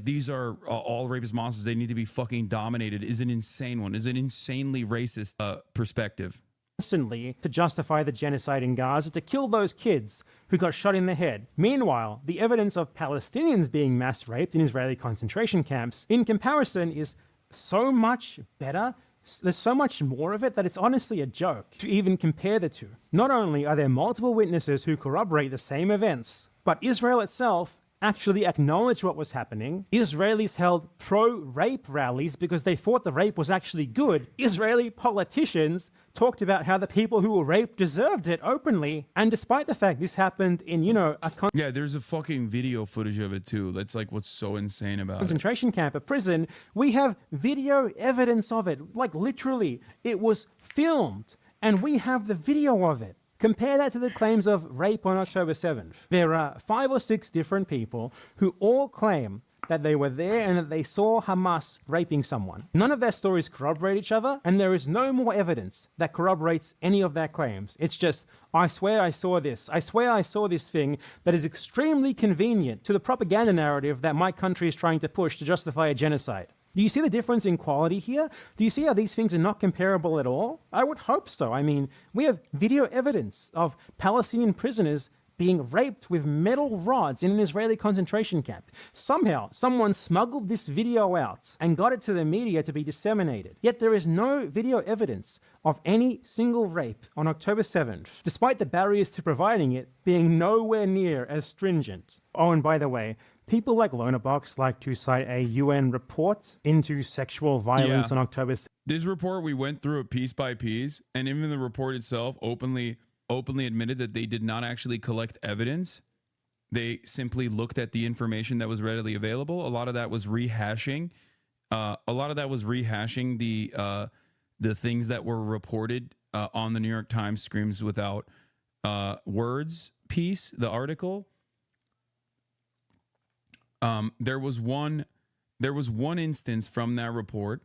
these are all rapist monsters, they need to be fucking dominated, is an insane one, is an insanely racist perspective. Constantly to justify the genocide in Gaza, to kill those kids who got shot in the head. Meanwhile, the evidence of Palestinians being mass raped in Israeli concentration camps, in comparison, is so much better, There's so much more of it that it's honestly a joke to even compare the two. Not only are there multiple witnesses who corroborate the same events, but Israel itself actually acknowledged what was happening. Israelis held pro-rape rallies because they thought the rape was actually good. Israeli politicians talked about how the people who were raped deserved it openly. And despite the fact this happened in, yeah, there's a fucking video footage of it too. That's like what's so insane about concentration camp, a prison, we have video evidence of it. Like literally, it was filmed and we have the video of it. Compare that to the claims of rape on October 7th. There are 5 or 6 different people who all claim that they were there and that they saw Hamas raping someone. None of their stories corroborate each other, and there is no more evidence that corroborates any of their claims. It's just, I swear I saw this. I swear I saw this thing that is extremely convenient to the propaganda narrative that my country is trying to push to justify a genocide. Do you see the difference in quality here? Do you see how these things are not comparable at all? I would hope so. I mean, we have video evidence of Palestinian prisoners being raped with metal rods in an Israeli concentration camp. Somehow, someone smuggled this video out and got it to the media to be disseminated. Yet there is no video evidence of any single rape on October 7th, despite the barriers to providing it being nowhere near as stringent. Oh, and by the way, people like Lonabox like to cite a UN report into sexual violence on October 7th. This report, we went through it piece by piece, and even the report itself openly admitted that they did not actually collect evidence. They simply looked at the information that was readily available. A lot of that was rehashing. The things that were reported on the New York Times Screams Without Words piece, the article. There was one instance from that report.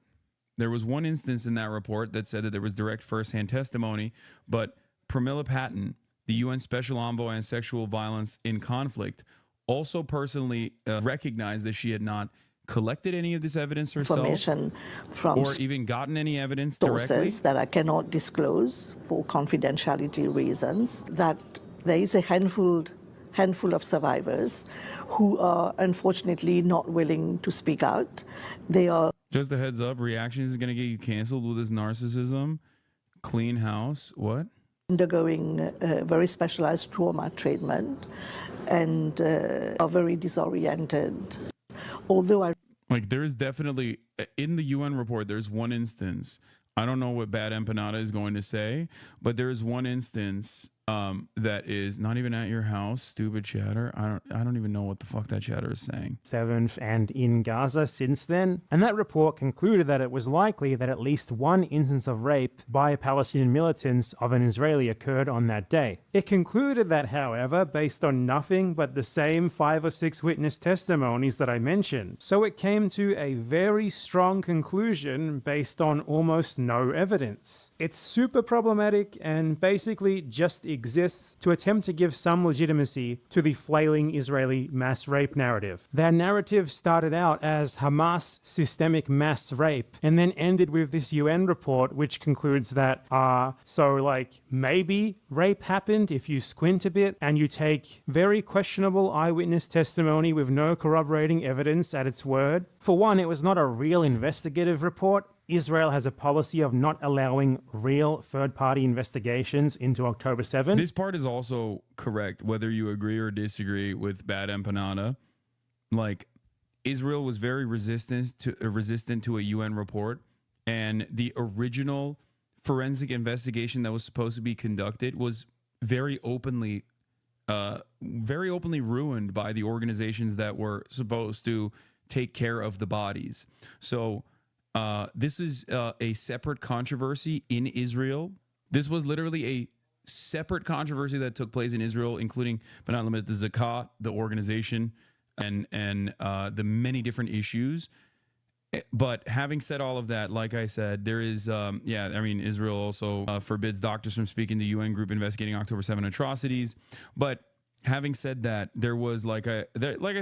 There was one instance in that report that said that there was direct firsthand testimony, but Pramila Patten, the UN Special Envoy on Sexual Violence in Conflict, also personally recognized that she had not collected any of this evidence herself, information from or even gotten any evidence sources directly that I cannot disclose for confidentiality reasons, that there is a handful of survivors who are unfortunately not willing to speak out. They are... Just a heads up, Reactions is going to get you canceled with this narcissism. Clean house, what? Undergoing very specialized trauma treatment and are very disoriented. Although there is definitely, in the UN report, there's one instance. I don't know what Bad Empanada is going to say, but there is one instance that is not even at your house, stupid chatter. I don't even know what the fuck that chatter is saying. 7th and in Gaza since then. And that report concluded that it was likely that at least one instance of rape by Palestinian militants of an Israeli occurred on that day. It concluded that, however, based on nothing but the same 5 or 6 witness testimonies that I mentioned. So it came to a very strong conclusion based on almost no evidence. It's super problematic and basically just exists to attempt to give some legitimacy to the flailing Israeli mass rape narrative. Their narrative started out as Hamas systemic mass rape and then ended with this UN report which concludes that, maybe rape happened if you squint a bit and you take very questionable eyewitness testimony with no corroborating evidence at its word. For one, it was not a real investigative report. Israel has a policy of not allowing real third-party investigations into October 7th. This part is also correct, whether you agree or disagree with Bad Empanada. Israel was very resistant to a UN report, and the original forensic investigation that was supposed to be conducted was very openly ruined by the organizations that were supposed to take care of the bodies. So this is a separate controversy in Israel. This was literally a separate controversy that took place in Israel, including, but not limited to, Zakat, the organization, and the many different issues. But having said all of that, like I said, there is, Israel also forbids doctors from speaking to UN group investigating October 7 atrocities. But having said that, there was, like I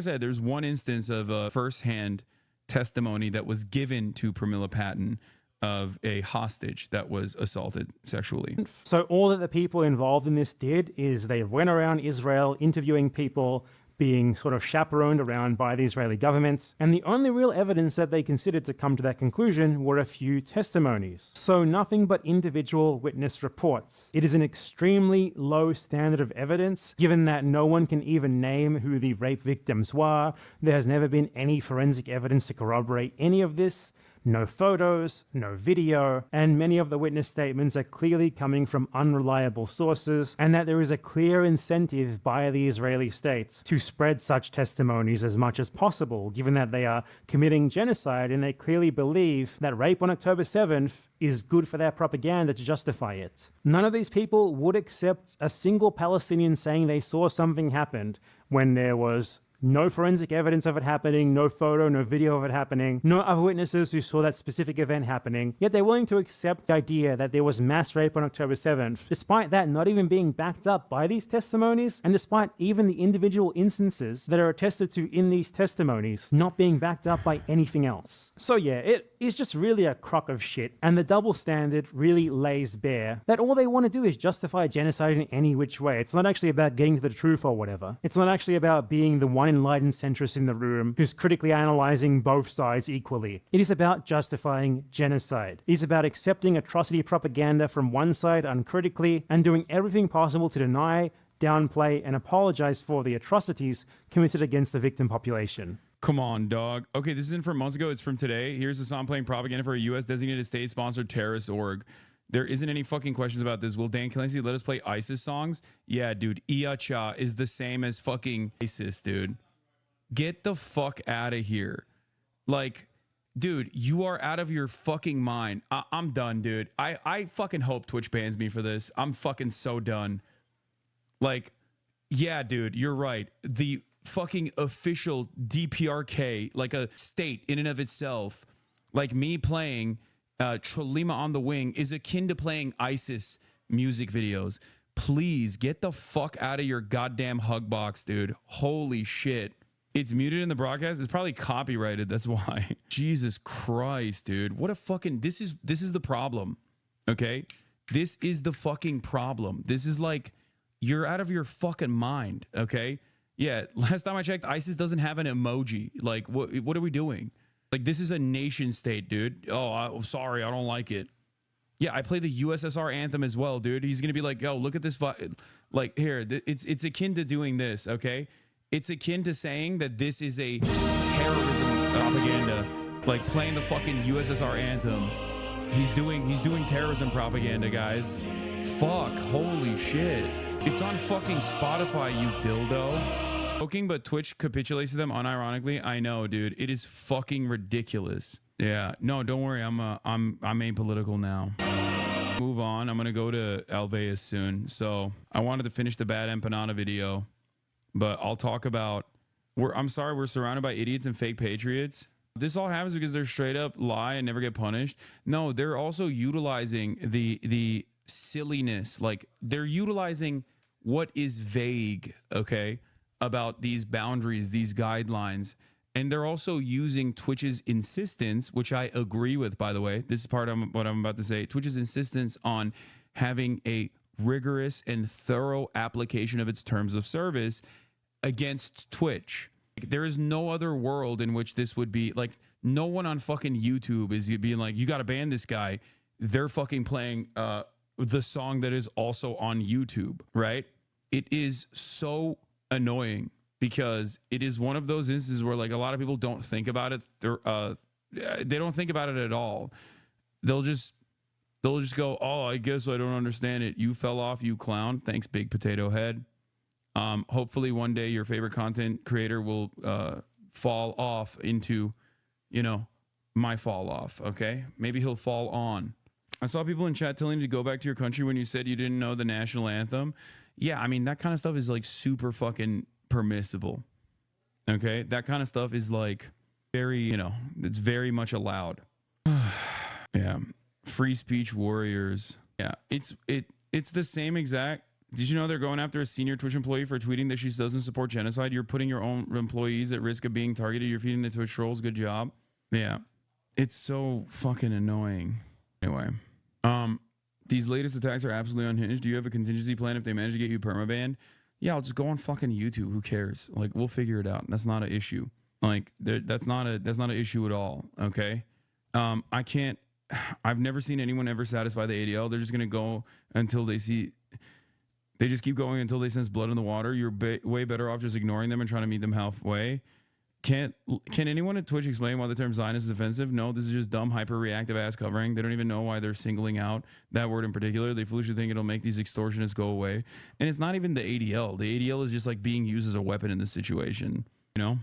said, there's one instance of firsthand testimony that was given to Pramila Patten of a hostage that was assaulted sexually. So all that the people involved in this did is they went around Israel interviewing people, being sort of chaperoned around by the Israeli government, and the only real evidence that they considered to come to that conclusion were a few testimonies. So nothing but individual witness reports. It is an extremely low standard of evidence, given that no one can even name who the rape victims were. There has never been any forensic evidence to corroborate any of this. No photos, no video, and many of the witness statements are clearly coming from unreliable sources, and that there is a clear incentive by the Israeli state to spread such testimonies as much as possible, given that they are committing genocide and they clearly believe that rape on October 7th is good for their propaganda to justify it. None of these people would accept a single Palestinian saying they saw something happen when there was no forensic evidence of it happening, no photo, no video of it happening, no other witnesses who saw that specific event happening, yet they're willing to accept the idea that there was mass rape on October 7th, despite that not even being backed up by these testimonies, and despite even the individual instances that are attested to in these testimonies not being backed up by anything else. So yeah, it is just really a crock of shit, and the double standard really lays bare that all they want to do is justify genocide in any which way. It's not actually about getting to the truth or whatever. It's not actually about being the one enlightened centrist in the room who's critically analyzing both sides equally. It is about justifying genocide. It is about accepting atrocity propaganda from one side uncritically and doing everything possible to deny, downplay, and apologize for the atrocities committed against the victim population. Come on, dog. Okay, this isn't from months ago. It's from today. Here's a song playing propaganda for a U.S. designated state-sponsored terrorist org. There isn't any fucking questions about this. Will Dan Clancy let us play ISIS songs? Yeah, dude. Iacha is the same as fucking ISIS, dude. Get the fuck out of here. Like, dude, you are out of your fucking mind. I'm done, dude. I fucking hope Twitch bans me for this. I'm fucking so done. Like, yeah, dude, you're right. The fucking official DPRK, like a state in and of itself, like me playing Trolima on the Wing is akin to playing ISIS music videos. Please get the fuck out of your goddamn hug box, dude. Holy shit. It's muted in the broadcast. It's probably copyrighted. That's why. Jesus Christ, dude. What a fucking... This is the problem. Okay? This is the fucking problem. This is like... You're out of your fucking mind. Okay? Yeah. Last time I checked, ISIS doesn't have an emoji. Like, what are we doing? Like, this is a nation state, dude. Oh, I'm sorry. I don't like it. Yeah, I play the USSR anthem as well, dude. He's going to be like, yo, look at this. Like, here, it's akin to doing this, okay? It's akin to saying that this is a terrorism propaganda. Like, playing the fucking USSR anthem. He's doing terrorism propaganda, guys. Fuck, holy shit. It's on fucking Spotify, you dildo. Joking, but Twitch capitulates to them unironically. I know, dude. It is fucking ridiculous. Yeah. No, don't worry. I'm apolitical now. Move on. I'm gonna go to Alveus soon. So I wanted to finish the bad empanada video, but I'll talk about. I'm sorry. We're surrounded by idiots and fake patriots. This all happens because they're straight up lie and never get punished. No, they're also utilizing the silliness. Like, they're utilizing what is vague. Okay. About these boundaries, these guidelines, and they're also using Twitch's insistence, which I agree with, by the way. This is part of what I'm about to say. Twitch's insistence on having a rigorous and thorough application of its terms of service against Twitch. There is no other world in which this would be like. No one on fucking YouTube is being like, you got to ban this guy. They're fucking playing the song that is also on YouTube, right? It is so annoying because it is one of those instances where, like, a lot of people don't think about it. They don't think about it at all. They'll just go, oh, I guess I don't understand it. You fell off, you clown. Thanks, big potato head. Hopefully one day your favorite content creator will fall off into, my fall off. Okay, maybe he'll fall on. I saw people in chat telling you to go back to your country when you said you didn't know the national anthem. Yeah, I mean, that kind of stuff is like super fucking permissible. Okay, that kind of stuff is like very, it's very much allowed. Yeah, free speech warriors. Yeah, it's the same exact. Did you know they're going after a senior Twitch employee for tweeting that she doesn't support genocide? You're putting your own employees at risk of being targeted. You're feeding the Twitch trolls. Good job. Yeah, it's so fucking annoying. Anyway, these latest attacks are absolutely unhinged. Do you have a contingency plan if they manage to get you permabanned? yeah, I'll just go on fucking YouTube. Who cares? Like, we'll figure it out. That's not an issue. Like, that's not an issue at all. Okay. I can't, I've never seen anyone ever satisfy the ADL. They're just going to go until they see, they just keep going until they sense blood in the water. You're way better off just ignoring them and trying to meet them halfway. Can anyone at Twitch explain why the term Zionist is offensive? No, this is just dumb, hyper-reactive ass covering. They don't even know why they're singling out that word in particular. They foolishly think it'll make these extortionists go away. And it's not even the ADL. The ADL is just like being used as a weapon in this situation, you know?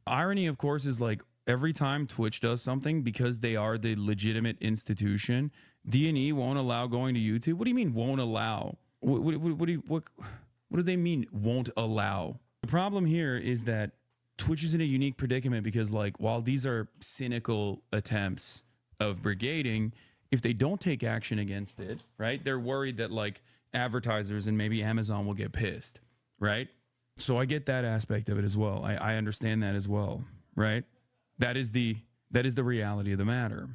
Irony, of course, is like every time Twitch does something, because they are the legitimate institution, D&E won't allow going to YouTube. What do you mean won't allow? What do they mean won't allow? The problem here is that Twitch is in a unique predicament because, like, while these are cynical attempts of brigading, if they don't take action against it, right, they're worried that, like, advertisers and maybe Amazon will get pissed, right? So I get that aspect of it as well. I understand that as well, right? That is the reality of the matter.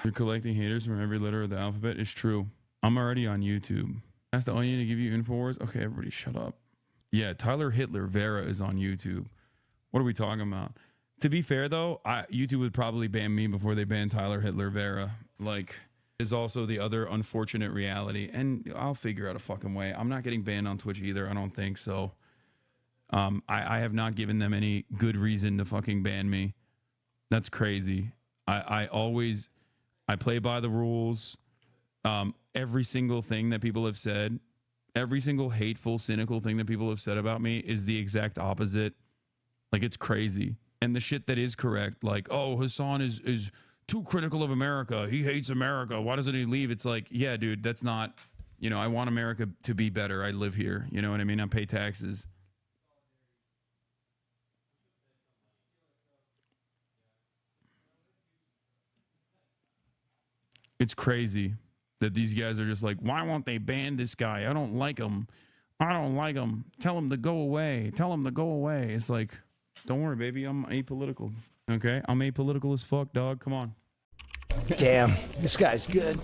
You're collecting haters from every letter of the alphabet. It's true. I'm already on YouTube. Ask the Onion to give you Infowars. Okay, everybody shut up. Yeah, Tyler Hitler Vera is on YouTube. What are we talking about? To be fair, though, YouTube would probably ban me before they ban Tyler Hitler Vera. Like, is also the other unfortunate reality. And I'll figure out a fucking way. I'm not getting banned on Twitch either. I don't think so. I have not given them any good reason to fucking ban me. That's crazy. I play by the rules. Every single thing that people have said, every single hateful, cynical thing that people have said about me is the exact opposite. Like, it's crazy. And the shit that is correct, like, oh, Hassan is too critical of America. He hates America. Why doesn't he leave? It's like, yeah, dude, that's not, you know, I want America to be better. I live here. You know what I mean? I pay taxes. It's crazy that these guys are just like, why won't they ban this guy? I don't like him. I don't like him. Tell him to go away. Tell him to go away. It's like, don't worry, baby. I'm apolitical. Okay? I'm apolitical as fuck, dog. Come on. Damn, this guy's good.